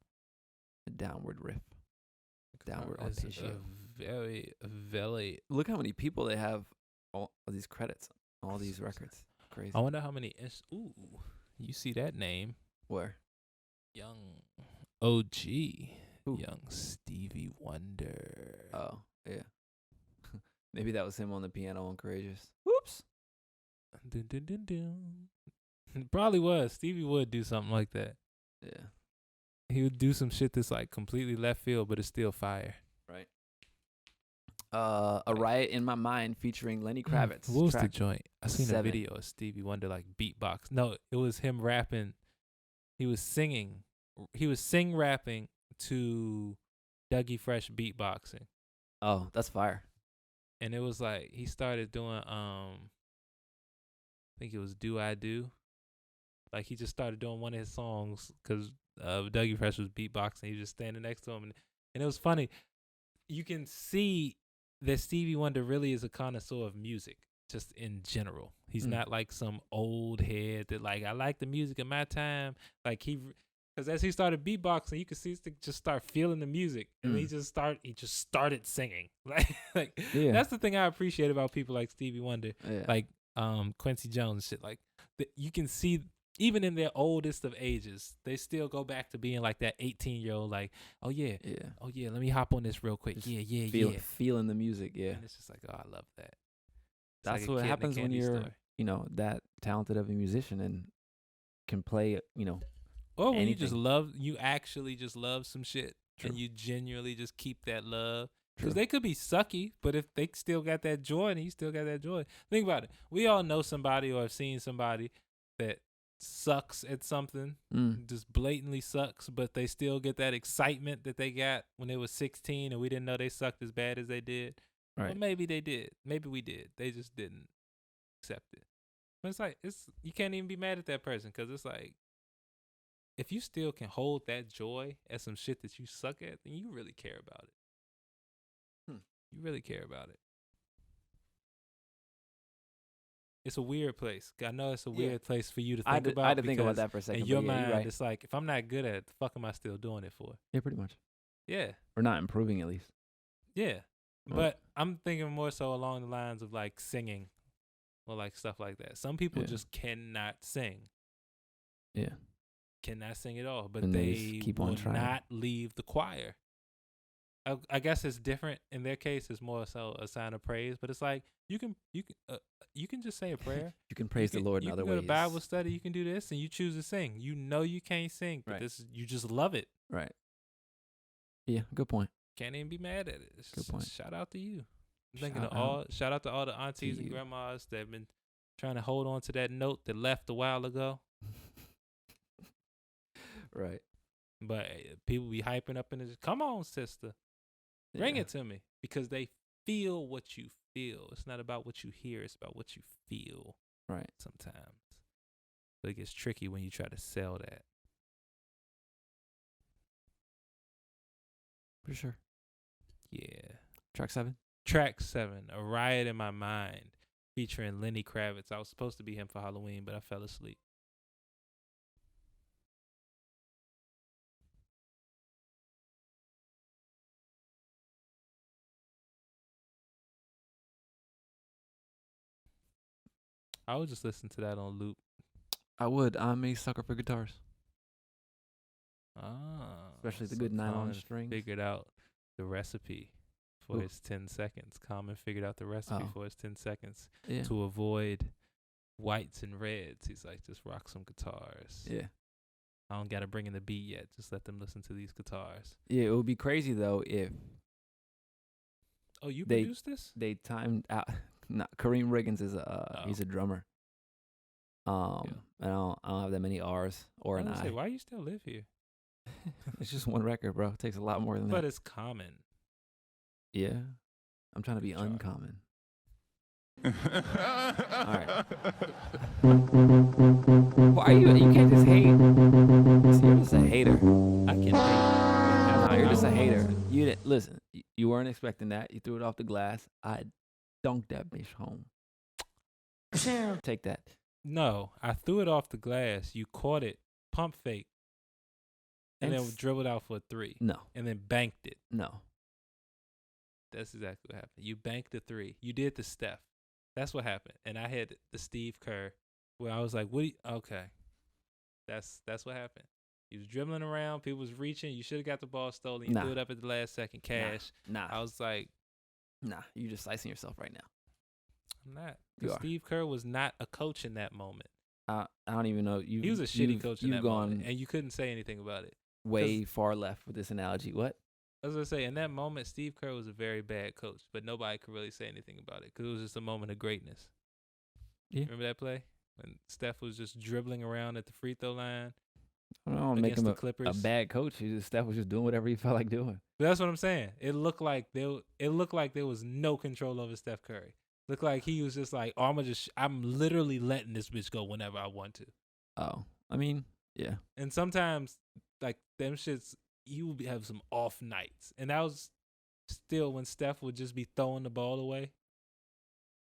Downward arpeggio. Very. Look how many people they have. All these credits, all these records. Crazy. I wonder how many. Ooh, you see that name? Where? Young OG. Ooh. Young Stevie Wonder. Oh yeah. Maybe that was him on the piano on Courageous. Whoops. Dun, dun, dun, dun. Probably was. Stevie would do something like that. Yeah. He would do some shit that's like completely left field, but it's still fire. Right. A Riot in My Mind featuring Lenny Kravitz. What was the joint? I seen 7. a video of Stevie Wonder like beatbox. No, it was him rapping. He was singing. He was rapping to Dougie Fresh beatboxing. Oh, that's fire. And it was like he started doing I think it was Do I Do. Like he just started doing one of his songs because Dougie Fresh was beatboxing. He was just standing next to him, and it was funny. You can see that Stevie Wonder really is a connoisseur of music, just in general. He's not like some old head that like I like the music of my time. Like because as he started beatboxing, you could see him just start feeling the music, and he just started singing. Like that's the thing I appreciate about people like Stevie Wonder, like Quincy Jones, shit. Like you can see. Even in their oldest of ages, they still go back to being like that 18-year-old, like, oh yeah, let me hop on this real quick. Just feeling the music, yeah. And it's just like, oh, I love that. It's That's like what happens when you're, that talented of a musician and can play, or when anything. you actually just love some shit. True. And you genuinely just keep that love. True. Because they could be sucky, but if they still got that joy and you still got that joy, think about it. We all know somebody or have seen somebody that sucks at something, just blatantly sucks, but they still get that excitement that they got when they was 16 and we didn't know they sucked as bad as they did. Right. Well, maybe they did. Maybe we did. They just didn't accept it. But it's like, you can't even be mad at that person because it's like, if you still can hold that joy at some shit that you suck at, then you really care about it. You really care about it. It's a weird place. I know it's a weird place for you to think about. I had to think about that for a second. In your mind, it's like, if I'm not good at it, the fuck am I still doing it for? Yeah, pretty much. Yeah. We're not improving, at least. Yeah. But I'm thinking more so along the lines of like singing or like stuff like that. Some people just cannot sing. Yeah. Cannot sing at all, but and they keep will on trying. not leave the choir. I guess it's different in their case. It's more so a sign of praise, but it's like you can just say a prayer. You can praise the Lord in other ways. You can go to Bible study. You can do this, and you choose to sing. You know you can't sing, but you just love it. Right. Yeah. Good point. Can't even be mad at it. Good point. Shout out to you. I'm thinking shout out to all the aunties and grandmas that have been trying to hold on to that note that left a while ago. Right. But people be hyping up in this. Come on, sister. Bring it to me, because they feel what you feel. It's not about what you hear. It's about what you feel. Right. Sometimes. But it gets tricky when you try to sell that. For sure. Yeah. Track 7? Track 7, A Riot in My Mind, featuring Lenny Kravitz. I was supposed to be him for Halloween, but I fell asleep. I would just listen to that on loop. I would. I'm a sucker for guitars. Especially the good nylon strings. Figured out the recipe for his 10 seconds. Common figured out the recipe for his 10 seconds to avoid whites and reds. He's like, just rock some guitars. Yeah. I don't got to bring in the beat yet. Just let them listen to these guitars. Yeah, it would be crazy, though, if... Oh, you produced this? They timed out... No, Kareem Riggins is he's a drummer. I don't have that many R's or an I. Why you still live here? It's just one record, bro. It takes a lot more than that. But it's common. Yeah. I'm trying to be uncommon. All right. Why you can't just hate. You're just a hater. I can hate. No, you're just a hater. You didn't listen. You weren't expecting that. You threw it off the glass. I dunked that bitch home. Take that. No, I threw it off the glass. You caught it, pump fake, and then dribbled out for a 3. No. And then banked it. No. That's exactly what happened. You banked the 3. You did the Steph. That's what happened. And I had the Steve Kerr where I was like, okay. That's what happened. He was dribbling around. People was reaching. You should have got the ball stolen. You threw it up at the last second. Cash. Nah. I was like, nah. You're just slicing yourself right now. I'm not. Because Steve Kerr was not a coach in that moment. I don't even know. He was a shitty coach in that moment, and you couldn't say anything about it. Way far left with this analogy. What? I was going to say, in that moment, Steve Kerr was a very bad coach, but nobody could really say anything about it because it was just a moment of greatness. Yeah. Remember that play? When Steph was just dribbling around at the free throw line? I don't want to make him a bad coach. Steph was just doing whatever he felt like doing. But that's what I'm saying. It looked like there was no control over Steph Curry. Looked like he was just like, oh, I'm literally letting this bitch go whenever I want to. Oh, I mean, yeah. And sometimes, like, them shits, you would have some off nights. And that was still when Steph would just be throwing the ball away.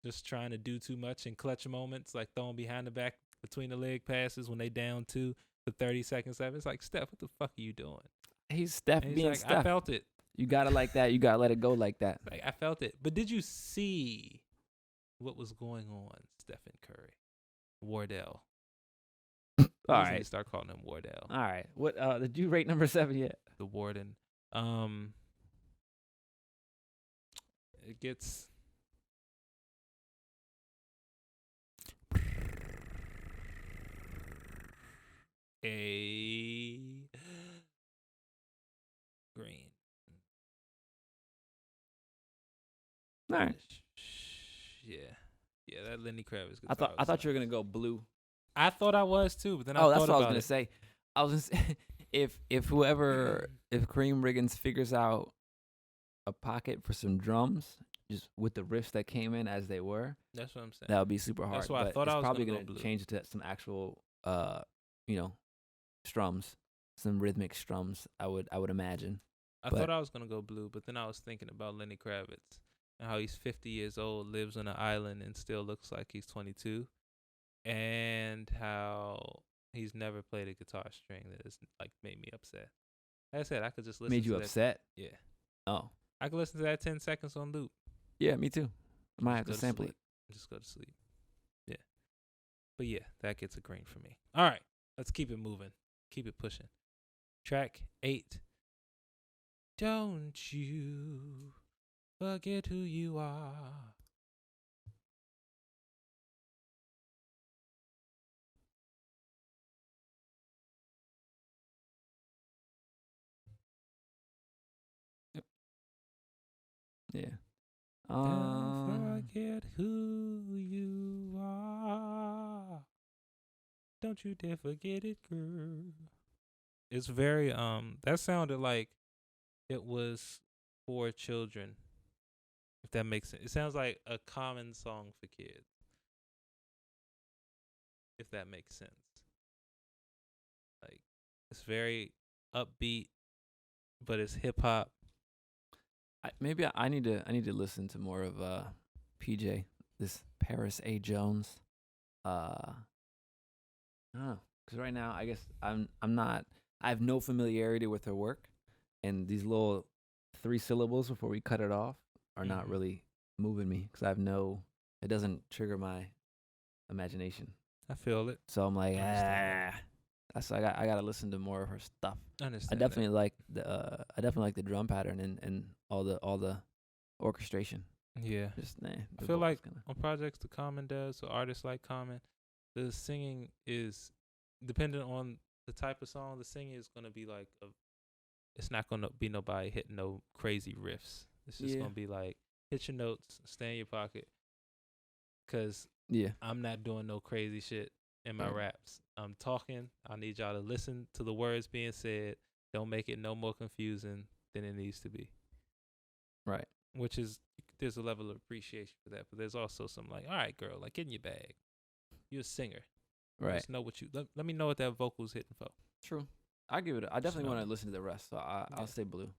Just trying to do too much in clutch moments, like throwing behind the back between the leg passes when they down 2 for 30 seconds left. It's like, Steph, what the fuck are you doing? He's Steph being like, Steph. I felt it. You got to like that. You got to let it go like that. Like, I felt it. But did you see what was going on, Stephen Curry? Wardell. All right. Start calling him Wardell. All right. What did you rate number 7 yet? The Warden. It gets a green. All right. Yeah, that Lenny Kravitz. I thought you were gonna go blue. I thought I was too, but then that's what I was gonna say. I was gonna say if Kareem Riggins figures out a pocket for some drums, just with the riffs that came in as they were, that's what I'm saying. That would be super hard. That's why I thought I was probably gonna change it to some actual, strums, some rhythmic strums. I would imagine. I thought I was gonna go blue, but then I was thinking about Lenny Kravitz and how he's 50 years old, lives on an island, and still looks like he's 22, and how he's never played a guitar string that has like made me upset. Like I said, I could just listen. Made you upset? Yeah. Oh. I could listen to that 10 seconds on loop. Yeah, me too. I might have to sample it. Just go to sleep. Yeah. But yeah, that gets a green for me. All right, let's keep it moving. Keep it pushing. Track 8. Don't you forget who you are. Yep. Yeah. Don't forget who you are. Don't you dare forget it, girl. It's very that sounded like it was for children. If that makes sense. It sounds like a common song for kids. If that makes sense. Like, it's very upbeat, but it's hip hop. Maybe I need to listen to more of PJ, this Paris A. Jones. I don't know, because right now I guess I have no familiarity with her work, and these little 3 syllables before we cut it off are not really moving me because it doesn't trigger my imagination. I feel it. So I'm like, So I got to listen to more of her stuff. I understand. I definitely like the drum pattern and all the orchestration. Yeah. Just I feel like on projects the Common does, or artists like Common, the singing is dependent on the type of song. The singing is gonna be like it's not gonna be nobody hitting no crazy riffs. It's just gonna be like hit your notes, stay in your pocket. 'Cause I'm not doing no crazy shit in my raps. I'm talking. I need y'all to listen to the words being said. Don't make it no more confusing than it needs to be. Right. Which is, there's a level of appreciation for that, but there's also some like, all right, girl, like get in your bag. You're a singer. Right. Just know what let me know what that vocal's hitting for. True. I definitely want to listen to the rest, so I'll say blue.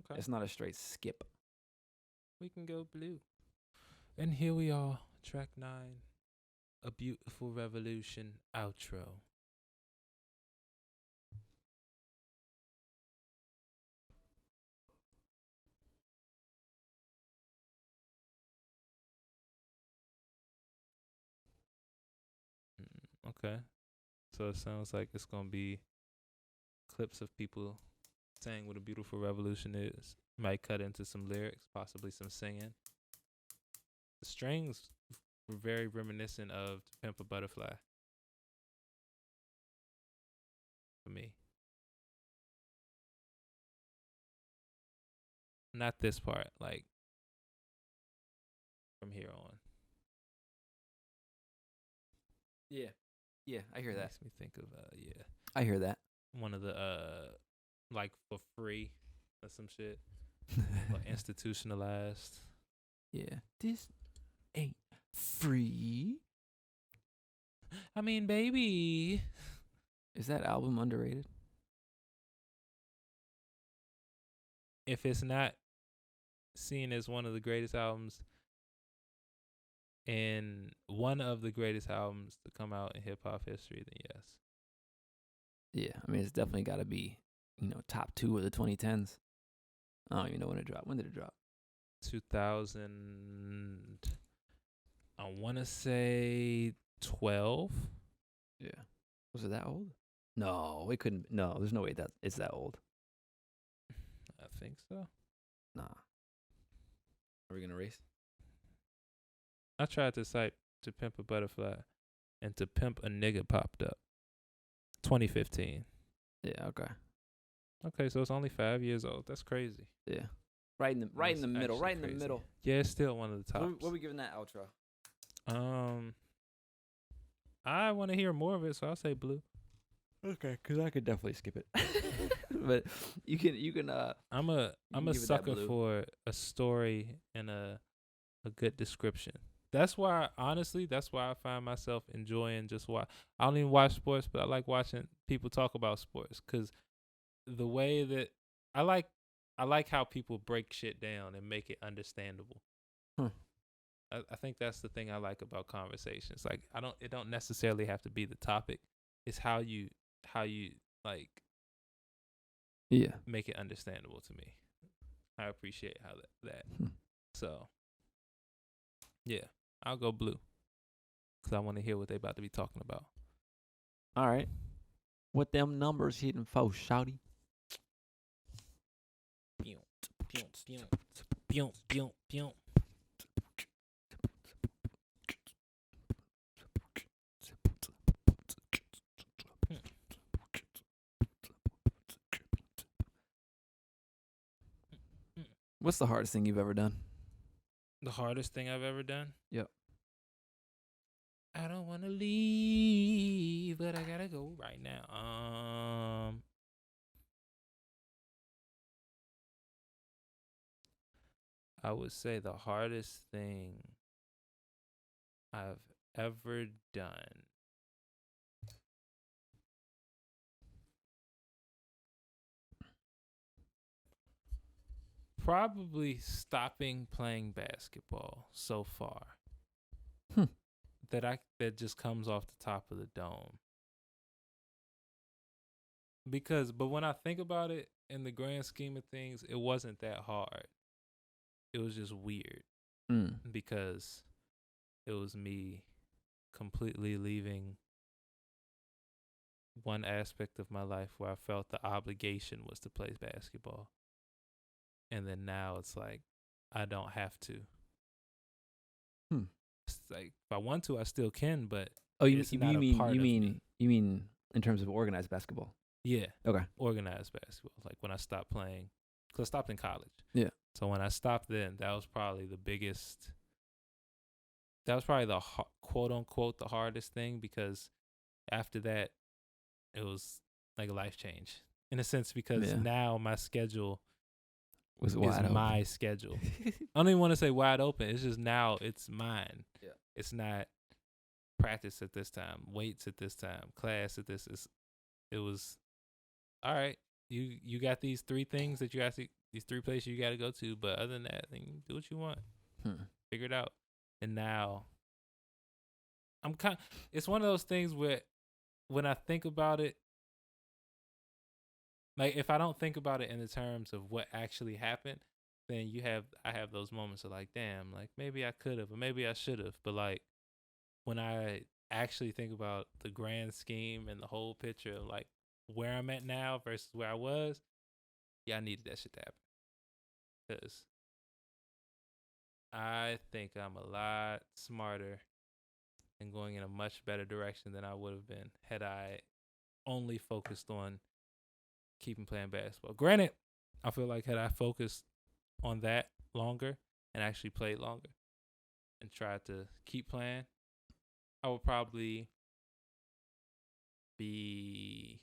Okay. It's not a straight skip. We can go blue. And here we are, track 9. a beautiful revolution outro. Okay. So it sounds like it's going to be clips of people saying what a beautiful revolution is. Might cut into some lyrics, possibly some singing. The strings were very reminiscent of To Pimp a Butterfly for me. Not this part, like from here on. Yeah. Yeah, I hear that. Makes me think of I hear that. one of the like For Free or some shit. Or Institutionalized. Yeah. This ain't free. I mean, baby. Is that album underrated? If it's not seen as one of the greatest albums and one of the greatest albums to come out in hip hop history, then yes. Yeah, I mean, it's definitely got to be, top 2 of the 2010s. I don't even know when it dropped. When did it drop? 2000, I want to say 12. Yeah. Was it that old? No, it couldn't. No, there's no way that it's that old. I think so. Nah. Are we going to race? I tried to cite To Pimp a Butterfly, and To Pimp a Nigga popped up. 2015. Yeah, okay. Okay, so it's only 5 years old. That's crazy. Yeah. Right in the middle. Right in the middle. Yeah, it's still one of the tops. What are we giving that outro? I want to hear more of it, so I'll say blue. Okay, because I could definitely skip it. But you can. I'm a give it that sucker blue. for a story and a good description. That's why I find myself enjoying just watch. I don't even watch sports, but I like watching people talk about sports because the way that I like how people break shit down and make it understandable. I think that's the thing I like about conversations. Like it don't necessarily have to be the topic. It's how you like make it understandable to me. I appreciate how that. So yeah, I'll go blue because I want to hear what they about to be talking about. All right. What them numbers hitting for, shouty? What's the hardest thing you've ever done? The hardest thing I've ever done? Yep. I don't want to leave, but I gotta go right now. I would say the hardest thing I've ever done. Probably stopping playing basketball so far. That just comes off the top of the dome. But when I think about it in the grand scheme of things, it wasn't that hard. It was just weird because it was me completely leaving one aspect of my life where I felt the obligation was to play basketball. And then now it's like, I don't have to. It's like, if I want to, I still can, but you mean in terms of organized basketball? Yeah. Okay. Organized basketball. Like when I stopped playing, because I stopped in college. Yeah. So when I stopped then, that was probably the biggest, that was probably the quote unquote the hardest thing, because after that, it was like a life change in a sense, because now my schedule is my schedule. I don't even want to say wide open. It's just now it's mine. Yeah. It's not practice at this time, weights at this time, class at this. It was, all right, you got these 3 things that you have to, these 3 places you got to go to, but other than that, then do what you want. Figure it out. And now It's one of those things where when I think about it, like if I don't think about it in the terms of what actually happened, then I have those moments of like, damn, like maybe I could have or maybe I should have. But like when I actually think about the grand scheme and the whole picture of like where I'm at now versus where I was, yeah, I needed that shit to happen. Because I think I'm a lot smarter and going in a much better direction than I would have been had I only focused on keeping playing basketball. Granted, I feel like had I focused on that longer and actually played longer and tried to keep playing, I would probably be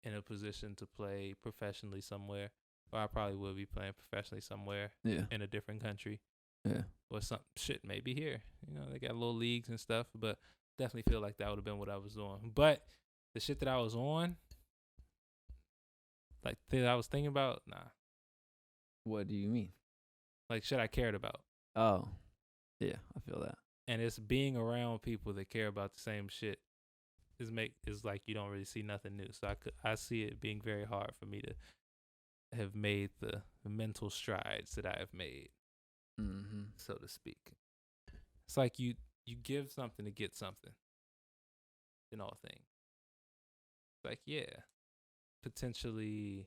in a position to play professionally somewhere. Or I probably would be playing professionally somewhere in a different country. Yeah. Or some shit maybe here. You know, they got little leagues and stuff, but definitely feel like that would have been what I was doing. But the shit that I was on, like that I was thinking about, nah. What do you mean? Like shit I cared about. Oh, yeah, I feel that. And it's being around people that care about the same shit is like you don't really see nothing new. So I see it being very hard for me to have made the mental strides that I have made, so to speak. It's like you give something to get something in all things. Like, yeah, potentially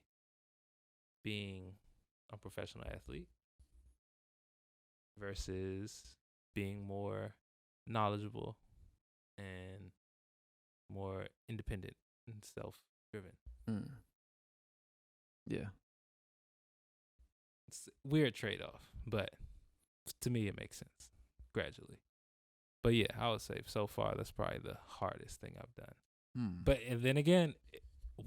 being a professional athlete versus being more knowledgeable and more independent and self-driven. Yeah. It's a weird trade-off, but to me it makes sense gradually. But yeah, I would say so far that's probably the hardest thing I've done. But and then again, it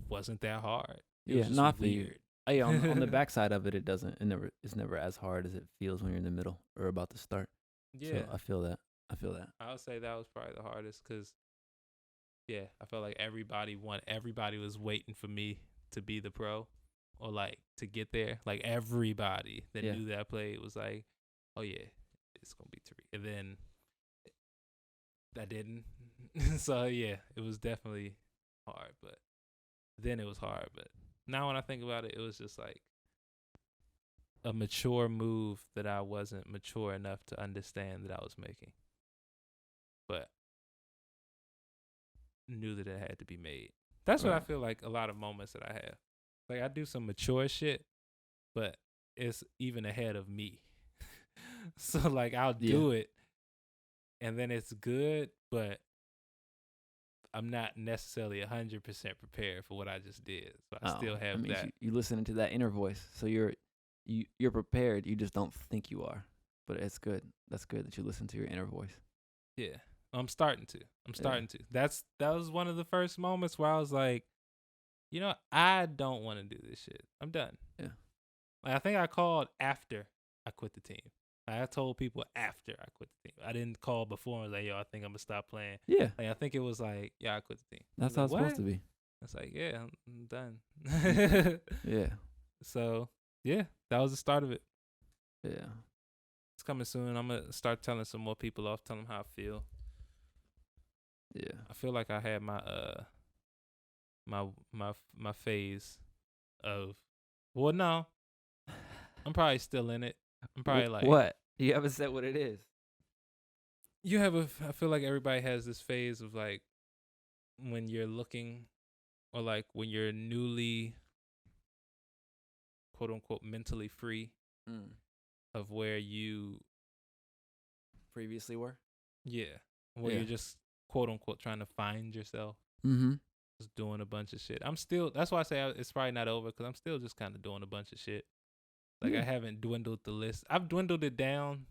wasn't that hard. It was just not weird. On the backside of it, it's never as hard as it feels when you're in the middle or about to start. Yeah, so I feel that. I would say that was probably the hardest because, yeah, I felt like everybody was waiting for me to be the pro or like to get there. Like everybody that knew that I played was like, oh yeah, it's gonna be Tariq. And then I didn't. So yeah, it was definitely hard, but then it was hard. But now when I think about it, it was just like a mature move that I wasn't mature enough to understand that I was making. But knew that it had to be made. That's what I feel like a lot of moments that I have. Like I do some mature shit, but it's even ahead of me. So like I'll do it and then it's good, but I'm not necessarily 100% prepared for what I just did. So I still have that. You listening to that inner voice. So you're prepared. You just don't think you are. But it's good. That's good that you listen to your inner voice. Yeah. I'm starting to. That was one of the first moments where I was like, you know, I don't want to do this shit. I'm done. Yeah. Like I think I called after I quit the team. I told people after I quit the team. I didn't call before and was like, yo, I think I'm gonna stop playing. Yeah. Like I think it was like, yeah, I quit the team. That's how it's supposed to be. It's like, yeah, I'm done. Yeah. So yeah, that was the start of it. Yeah. It's coming soon. I'm gonna start telling some more people off, tell them how I feel. Yeah. I feel like I had my my phase of, well, no, I'm probably still in it. I'm probably like, what? You haven't said what it is. I feel like everybody has this phase of like when you're looking, or like when you're newly, quote unquote, mentally free of where you previously were. Yeah. Where you're just, quote unquote, trying to find yourself. Just doing a bunch of shit. That's why I say it's probably not over, because I'm still just kind of doing a bunch of shit. Like I haven't dwindled the list. I've dwindled it down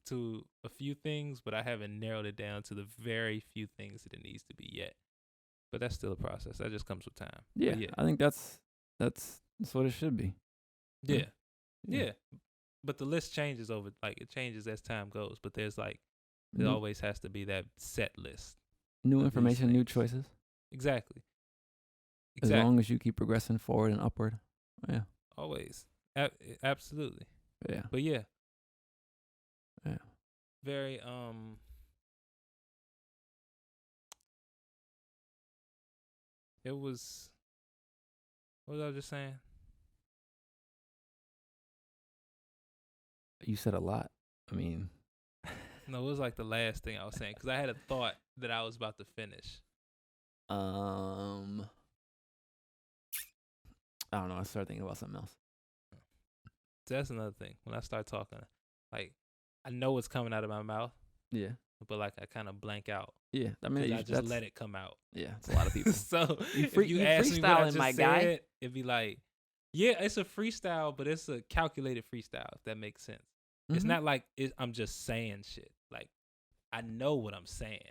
to a few things, but I haven't narrowed it down to the very few things that it needs to be yet. But that's still a process. That just comes with time. Yeah. I think that's what it should be. Yeah. But the list changes it changes as time goes. But there's there always has to be that set list. New information, new choices. Exactly. As long as you keep progressing forward and upward. Yeah. Always. Absolutely. Yeah. But yeah. Yeah. Very It was. What was I just saying? You said a lot. I mean, No, it was like the last thing I was saying because I had a thought that I was about to finish. I don't know. I started thinking about something else. That's another thing. When I start talking, like I know what's coming out of my mouth. Yeah. But like I kind of blank out. Yeah, I mean, I just let it come out. Yeah, it's a lot of people. So you if you ask me what I just my said, guy. it'd be like, yeah, it's a freestyle, but it's a calculated freestyle. If that makes sense. Mm-hmm. It's not like I'm just saying shit. Like I know what I'm saying,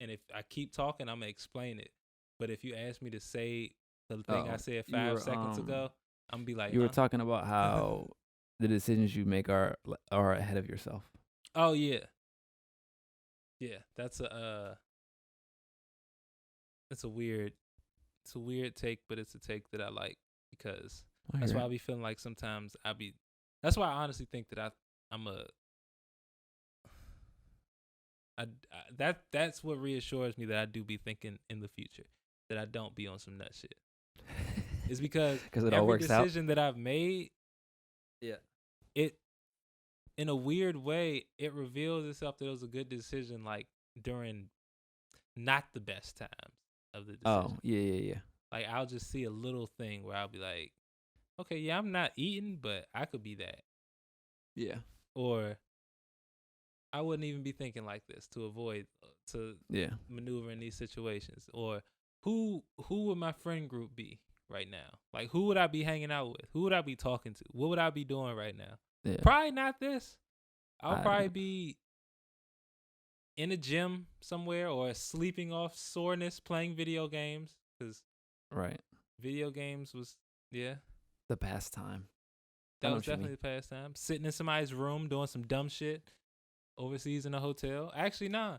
and if I keep talking, I'm gonna explain it. But if you ask me to say the thing I said 5 seconds ago, I'm gonna be like, you were talking about how the decisions you make are ahead of yourself. Oh yeah. Yeah, that's a weird take, but it's a take that I like because that's why I be feeling like sometimes that's why I honestly think that that's what reassures me that I do be thinking in the future, that I don't be on some nut shit. It's because every decision that I've made, it in a weird way, it reveals itself that it was a good decision, like during not the best times of the decision. Oh, yeah. Like I'll just see a little thing where I'll be like, okay, yeah, I'm not eating, but I could be that. Yeah. Or I wouldn't even be thinking like this to avoid maneuver in these situations. Or who would my friend group be right now? Like who would I be hanging out with? Who would I be talking to? What would I be doing right now? Yeah. Probably not this. I'll probably be in a gym somewhere or sleeping off soreness playing video games. Cause video games was, the pastime. That was definitely the pastime. Sitting in somebody's room doing some dumb shit overseas in a hotel. Actually, nah.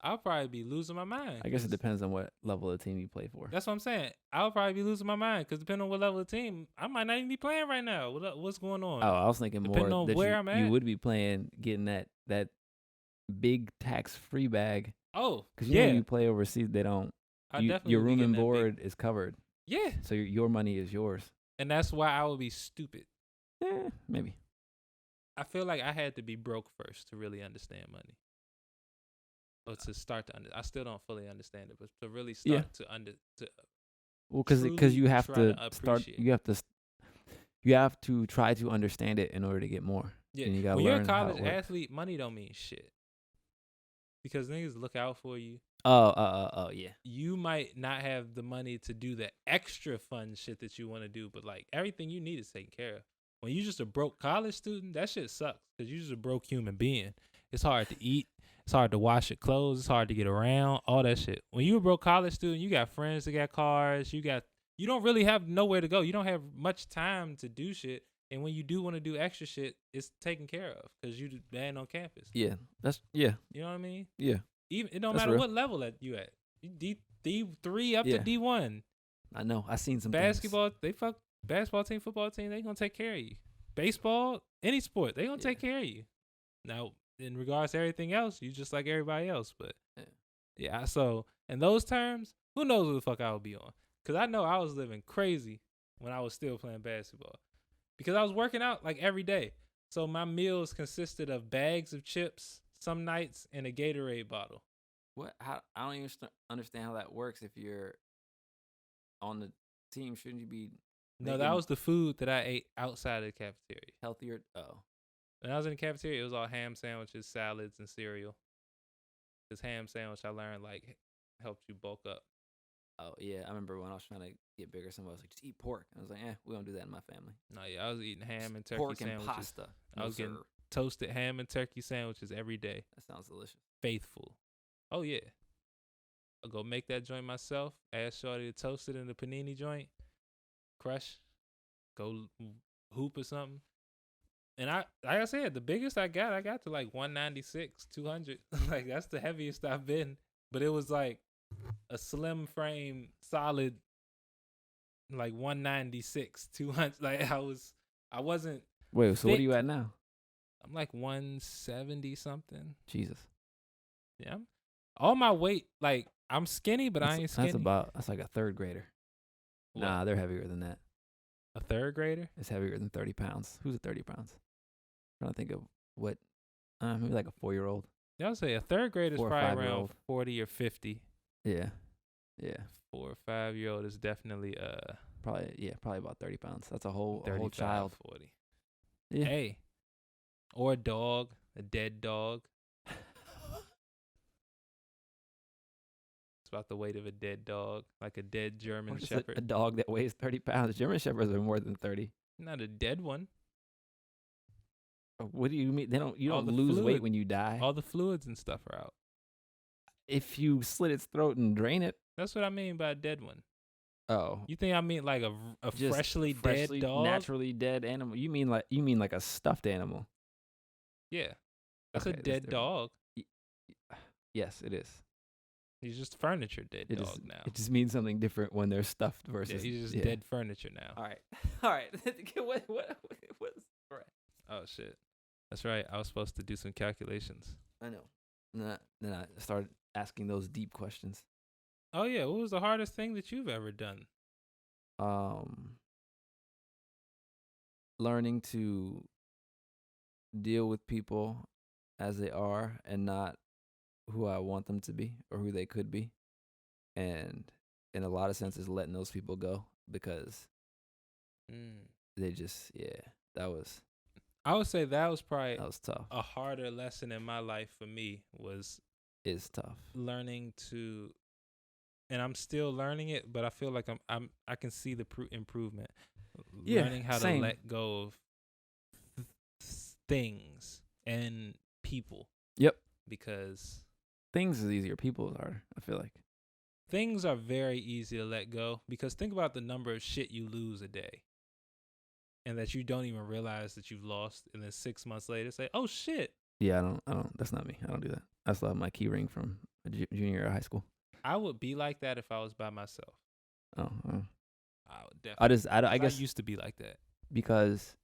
I'll probably be losing my mind. I guess it depends on what level of team you play for. That's what I'm saying. I'll probably be losing my mind because depending on what level of team, I might not even be playing right now. What's going on? Oh, I was thinking depending more on that where I'm at. You would be playing, getting that big tax-free bag. Oh, because when you play overseas, they don't. Your room and board is covered. Yeah. So your money is yours. And that's why I would be stupid. Yeah, maybe. I feel like I had to be broke first to really understand money. Or to start to I still don't fully understand it, but to really start well, because you have to start. You have to try to understand it in order to get more. Yeah. And you gotta when learn you're a college how it works. athlete, money don't mean shit. Because niggas look out for you. Oh, yeah. You might not have the money to do the extra fun shit that you want to do, but like everything you need is taken care of. When you just a broke college student, that shit sucks because you just a broke human being. It's hard to eat. It's hard to wash your clothes. It's hard to get around. All that shit. When you a broke college student, you got friends that got cars. You don't really have nowhere to go. You don't have much time to do shit. And when you do want to do extra shit, it's taken care of because you banned on campus. Yeah, You know what I mean? Yeah. Even it don't matter what level that you at. D3 up to D1. I know. I seen some basketball. They fuck basketball team, football team. They gonna take care of you. Baseball, any sport, they gonna take care of you. Now, in regards to everything else, you just like everybody else. But so in those terms, who knows what the fuck I would be on? Because I know I was living crazy when I was still playing basketball. Because I was working out like every day. So my meals consisted of bags of chips some nights and a Gatorade bottle. What? How? I don't even understand how that works. If you're on the team, shouldn't you be? No, that was the food that I ate outside of the cafeteria. Healthier? Oh. When I was in the cafeteria, it was all ham sandwiches, salads, and cereal. This ham sandwich I learned like helped you bulk up. Oh, yeah. I remember when I was trying to get bigger, somebody was like, just eat pork. I was like, we don't do that in my family. No, yeah, I was eating ham and turkey pork sandwiches. And pasta. I was getting toasted ham and turkey sandwiches every day. That sounds delicious. Faithful. Oh, yeah. I'll go make that joint myself. Ask Shorty to toast it in the panini joint. Crush. Go hoop or something. And like I said, the biggest I got to like 196, 200. Like, that's the heaviest I've been. But it was like a slim frame, solid, like 196, 200. Like, I wasn't. Wait, so what are you at now? I'm like 170 something. Jesus. Yeah. All my weight, like, I'm skinny, but I ain't skinny. That's like a third grader. What? Nah, they're heavier than that. A third grader? It's heavier than 30 pounds. Who's a 30 pounds? I'm trying to think of what. Maybe like a 4-year-old. I would say a third grader is 4 or probably around 5-year-old. 40 or 50. Yeah. 4 or 5-year-old is definitely Probably about 30 pounds. That's a whole 35, child. 40. Yeah. Hey, or a dog, a dead dog. It's about the weight of a dead dog, like a dead German Or just Shepherd. a dog that weighs 30 pounds. German Shepherds are more than 30. Not a dead one. What do you mean? You All don't the lose weight fluid- when you die. All the fluids and stuff are out. If you slit its throat and drain it. That's what I mean by a dead one. Oh. You think I mean like a Just freshly dead dog? naturally dead animal. You mean like a stuffed animal? Yeah, that's Okay, a that's dead different. dog. Yes, it is. He's just furniture dead dog now. It just means something different when they're stuffed versus. Yeah, he's just dead furniture now. All right. All right. What's Oh shit, that's right. I was supposed to do some calculations. I know. Then I started asking those deep questions. Oh yeah, what was the hardest thing that you've ever done? Learning to deal with people as they are and not who I want them to be or who they could be. And in a lot of senses, letting those people go because they just, that was I would say that was probably tough. a harder lesson in my life for me Is tough. learning to, and I'm still learning it, but I feel like I can see the improvement. Yeah, learning how same. to let go of things and people. Yep. Because Things is easier. People is harder, I feel like. things are very easy to let go because think about the number of shit you lose a day and that you don't even realize that you've lost, and then 6 months later say, oh shit. Yeah, I don't that's not me. I don't do that. I still have my key ring from junior year of high school. I would be like that if I was by myself. Oh, I would definitely. I guess I used to be like that. because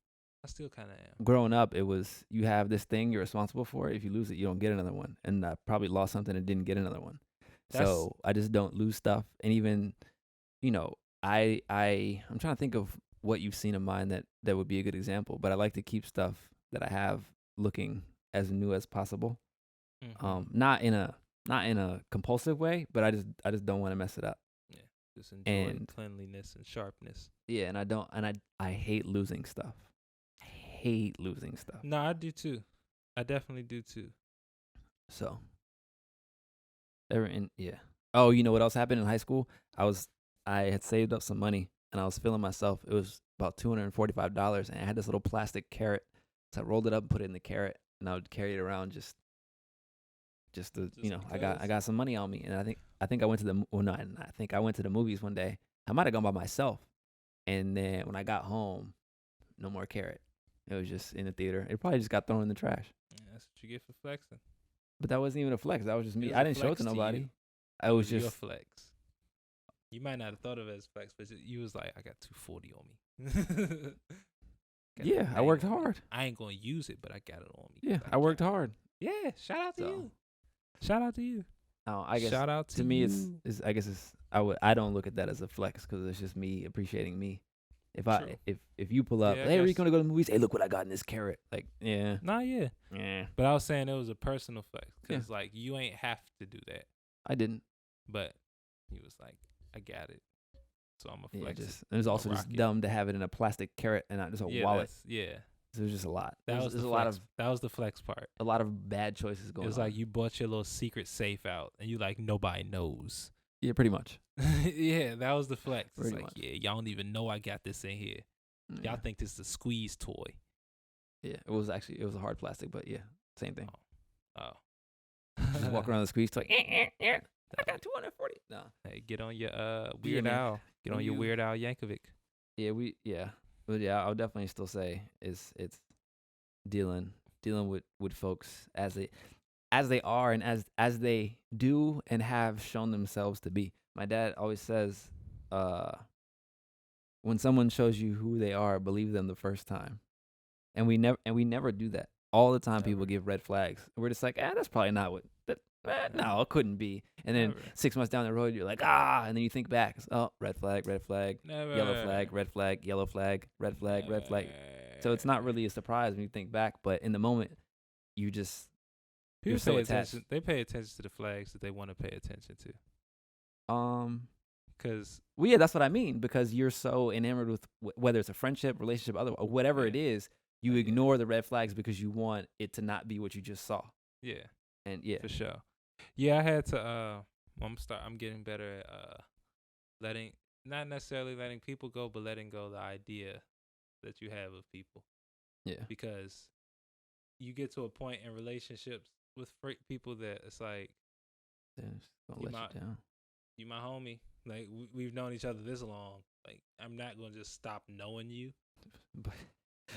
I still kind of am. growing up, it was you have this thing you're responsible for. If you lose it, you don't get another one. And I probably lost something and didn't get another one. So I just don't lose stuff. And even, I'm trying to think of what you've seen of mine that would be a good example. But I like to keep stuff that I have looking as new as possible. Mm-hmm. Not in a compulsive way, but I just don't want to mess it up. Yeah, just enjoy cleanliness and sharpness. Yeah, and I hate losing stuff. Hate losing stuff. No, I do too. I definitely do too. So, yeah. Oh, you know what else happened in high school? I had saved up some money and I was feeling myself. It was about $245, and I had this little plastic carrot. So I rolled it up and put it in the carrot, and I would carry it around just to I got some money on me, and I think I went to I went to the movies one day. I might have gone by myself, and then when I got home, no more carrot. It was just in the theater. It probably just got thrown in the trash. Yeah, that's what you get for flexing. But that wasn't even a flex. That was just me. was I a didn't show it flex to to nobody. you. I was Your just flex. You might not have thought of it as flex, but you was like, I got 240 on me. yeah. I worked hard. I ain't gonna use it, but I got it on me. Yeah, I worked hard. Yeah, shout out to you. Shout out to you. Oh, I guess shout out to me you. I don't look at that as a flex because it's just me appreciating me. If you pull up, Yeah, hey, are you gonna go to the movies? Hey, look what I got in this carrot. Like, yeah, Nah, yeah. yeah. But I was saying it was a personal flex because like you ain't have to do that. I didn't. But he was like, I got it, so I'm a flex. It was also just dumb to have it in a plastic carrot and not just a wallet. Yeah. So it was just a lot. That was the flex part. A lot of bad choices going on. It was like you bought your little secret safe out and you like nobody knows. Yeah, pretty much. Yeah, that was the flex. It's Pretty like, much. yeah, y'all don't even know I got this in here. Yeah. Y'all think this is a squeeze toy. Yeah, it was a hard plastic, but yeah, same thing. Oh. Just walk around the squeeze toy. I got 240. No. Hey, get on your Weird Al. Get on your Weird Al Yankovic. Yeah, But yeah, I'll definitely still say it's dealing with folks as they are and as they do and have shown themselves to be. My dad always says, when someone shows you who they are, believe them the first time. And we never do that. all the time Never. people give red flags. We're just like, that's probably not what that. No, it couldn't be. And then Never. 6 months down the road, you're like, and then you think back. Oh, red flag, Never. yellow flag, red flag, yellow flag, red flag, red flag. So it's not really a surprise when you think back, but in the moment, you're People so pay attached. attention. They pay attention to the flags that they want to pay attention to. Because well, yeah, that's what I mean. Because you're so enamored with whether it's a friendship, relationship, or whatever it is, you ignore the red flags because you want it to not be what you just saw. Yeah, and yeah, for sure. Yeah, I had to. I'm getting better at not necessarily letting people go, but letting go the idea that you have of people. Yeah, because you get to a point in relationships with people that it's like, don't let you down. You my homie. Like we've known each other this long. Like I'm not gonna just stop knowing you.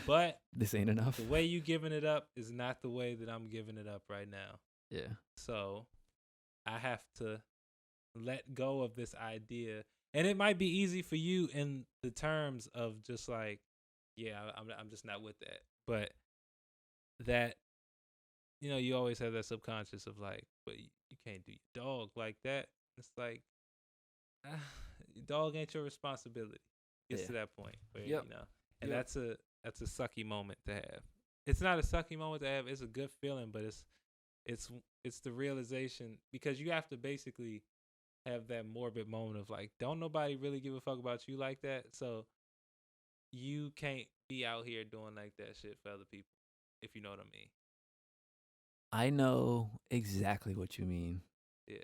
But this ain't enough. The way you giving it up is not the way that I'm giving it up right now. Yeah. So I have to let go of this idea, and it might be easy for you in the terms of just like, yeah, I'm just not with that. But that, you always have that subconscious of like, but you can't do your dog like that. It's like, dog ain't your responsibility. Gets to that point where and that's a sucky moment to have. It's not a sucky moment to have. It's a good feeling, but it's the realization, because you have to basically have that morbid moment of like, don't nobody really give a fuck about you like that, so you can't be out here doing like that shit for other people, if you know what I mean. I know exactly what you mean. Yeah.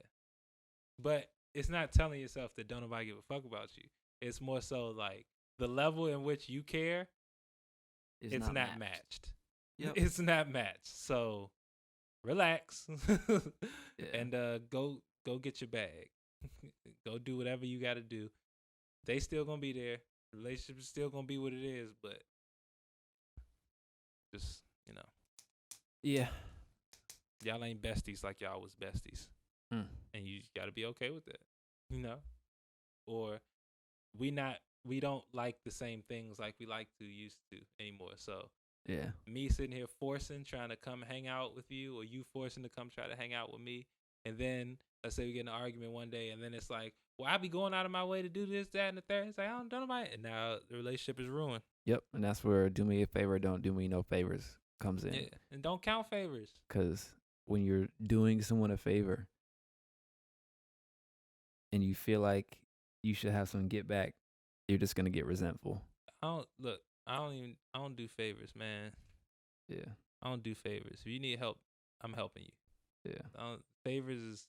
But it's not telling yourself that don't nobody give a fuck about you. It's more so like the level in which you care, it's not matched. Yep. It's not matched. So relax and go get your bag. Go do whatever you got to do. They still going to be there. The relationship is still going to be what it is, but just, Yeah. Y'all ain't besties like y'all was besties. And you got to be okay with that, or we don't like the same things like we used to anymore. So yeah, me sitting here trying to come hang out with you, or you forcing to come try to hang out with me, and then let's say we get in an argument one day, and then it's like, well, I be going out of my way to do this, that, and the third. It's like, I don't know about it, and now the relationship is ruined. Yep, and that's where do me a favor, don't do me no favors comes in. Yeah, and don't count favors. Because when you're doing someone a favor and you feel like you should have some get back, you're just gonna get resentful. I don't do favors, man. Yeah. I don't do favors. If you need help, I'm helping you. Yeah. Favors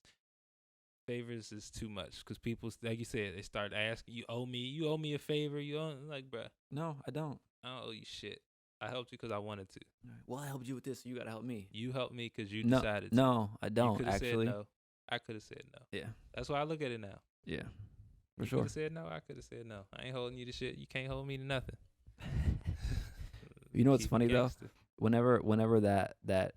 is too much, because people, like you said, they start asking, you owe me a favor. You owe, like, bruh. No, I don't. I don't owe you shit. I helped you because I wanted to. Well, I helped you with this, so you gotta help me. You helped me because you decided to. No, I don't, you actually. Said no. I could have said no. Yeah. That's why I look at it now. Yeah. You could have said no. I could have said no. I ain't holding you to shit. You can't hold me to nothing. You know what's funny though? Whenever that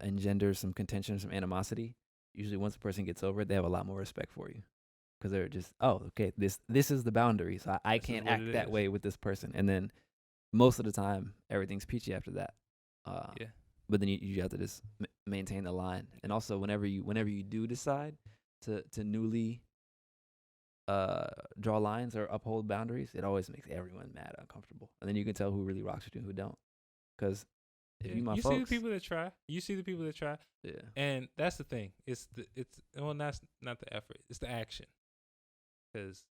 engenders some contention, some animosity, usually once a person gets over it, they have a lot more respect for you, because they're just, okay, this is the boundary, so I can't act that way with this person. And then most of the time, everything's peachy after that. Yeah. But then you have to just maintain the line. And also, whenever you do decide to newly draw lines or uphold boundaries, it always makes everyone mad, uncomfortable, and then you can tell who really rocks with you and who don't. Because if you see the people that try. You see the people that try. Yeah. And that's the thing. That's not the effort. It's the action. Because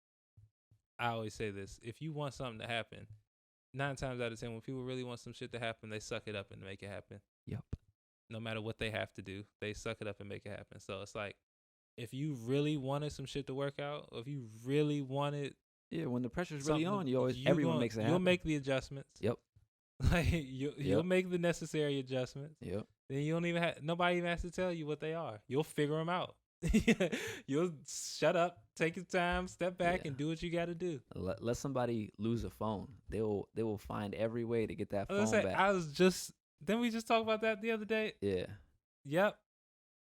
I always say this: if you want something to happen, 9 times out of 10, when people really want some shit to happen, they suck it up and make it happen. Yep. No matter what they have to do, they suck it up and make it happen. So it's like, if you really wanted some shit to work out, or if you really wanted, when the pressure's really on, everyone makes it happen. You'll make the adjustments. Yep. Like you'll make the necessary adjustments. Yep. Then you don't even nobody even has to tell you what they are. You'll figure them out. You'll shut up, take your time, step back, and do what you got to do. Let somebody lose a phone. They will find every way to get that phone back. Didn't we just talk about that the other day? Yeah. Yep.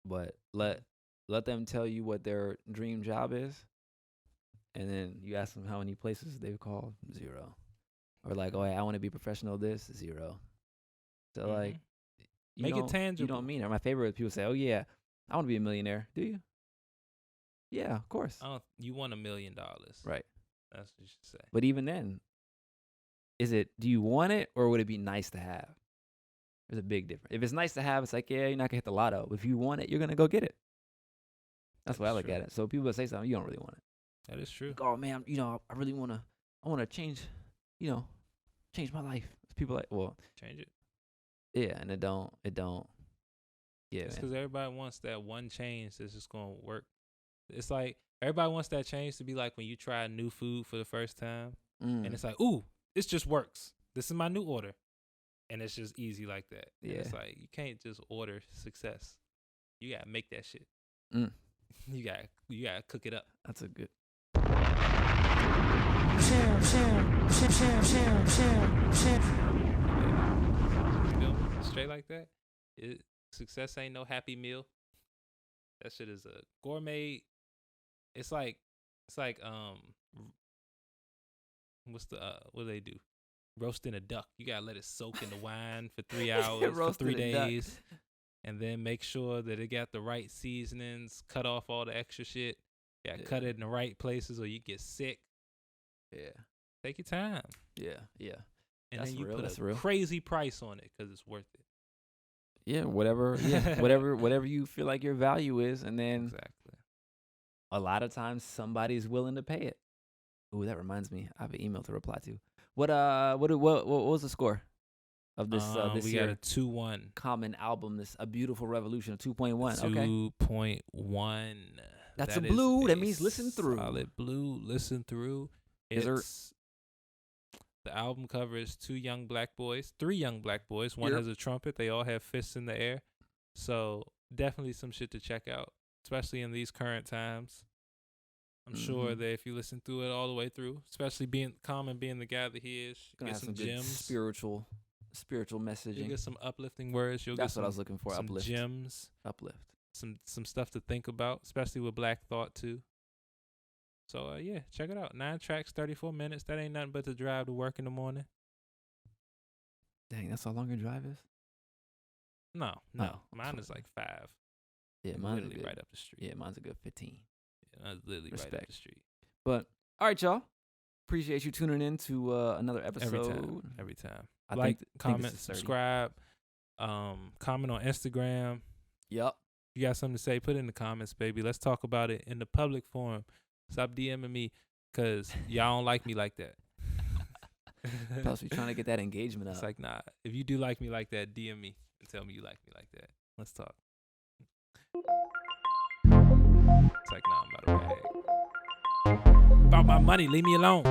But let them tell you what their dream job is, and then you ask them how many places they've called. 0. Or like, I want to be professional. This 0. So like, make it tangible. You don't mean it. My favorite is people say, "Oh yeah, I want to be a millionaire." Do you? Yeah, of course. You want $1 million, right? That's what you should say. But even then, do you want it or would it be nice to have? There's a big difference. If it's nice to have, it's like, yeah, you're not gonna hit the lotto. If you want it, you're gonna go get it. That's the way I look at it. So people say something, you don't really want it. That is true. Like, oh man, I really wanna change, change my life. People like, well, change it. Yeah, and it don't. Yeah, it's because everybody wants that one change that's just gonna work. It's like everybody wants that change to be like when you try new food for the first time, and it's like, ooh, this just works. This is my new order, and it's just easy like that. Yeah, and it's like you can't just order success. You gotta make that shit. You gotta cook it up. That's a good. Straight like that. Success ain't no Happy Meal. That shit is a gourmet. It's like what do they do? Roasting a duck. You gotta let it soak in the wine for 3 hours, for 3 days, and then make sure that it got the right seasonings. Cut off all the extra shit. Yeah, cut it in the right places or you get sick. Yeah, take your time. Yeah. And then you put a crazy price on it because it's worth it. Yeah, whatever. Yeah, whatever you feel like your value is, and then exactly. A lot of times somebody's willing to pay it. Ooh, that reminds me. I have an email to reply to. What was the score of this this we year? got a 2-1. Common album, A Beautiful Revolution, a 2.1. Okay. 2.1. That's a blue. That means listen through. Solid blue. Listen through. The album cover is 3 young black boys. One has a trumpet. They all have fists in the air. So definitely some shit to check out, especially in these current times. I'm sure that if you listen through it all the way through, especially being the guy that he is, you get some gems. Spiritual messaging. You get some uplifting words. That's what I was looking for. Some uplift. Gems. Uplift. Some stuff to think about, especially with Black Thought too. So yeah, check it out. 9 tracks, 34 minutes. That ain't nothing but to drive to work in the morning. Dang, that's how long your drive is? No. Mine is like 5. Yeah, mine's literally right up the street. Yeah, mine's a good 15. Yeah, that's literally right up the street. But all right, y'all. Appreciate you tuning in to another episode. Every time. Comment, subscribe, comment on Instagram. Yep. You got something to say, put it in the comments, baby. Let's talk about it in the public forum. Stop DMing me because y'all don't like me like that. Plus, we trying to get that engagement up. It's like, nah. If you do like me like that, DM me and tell me you like me like that. Let's talk. It's like, nah, I'm about to bag. About my money, leave me alone.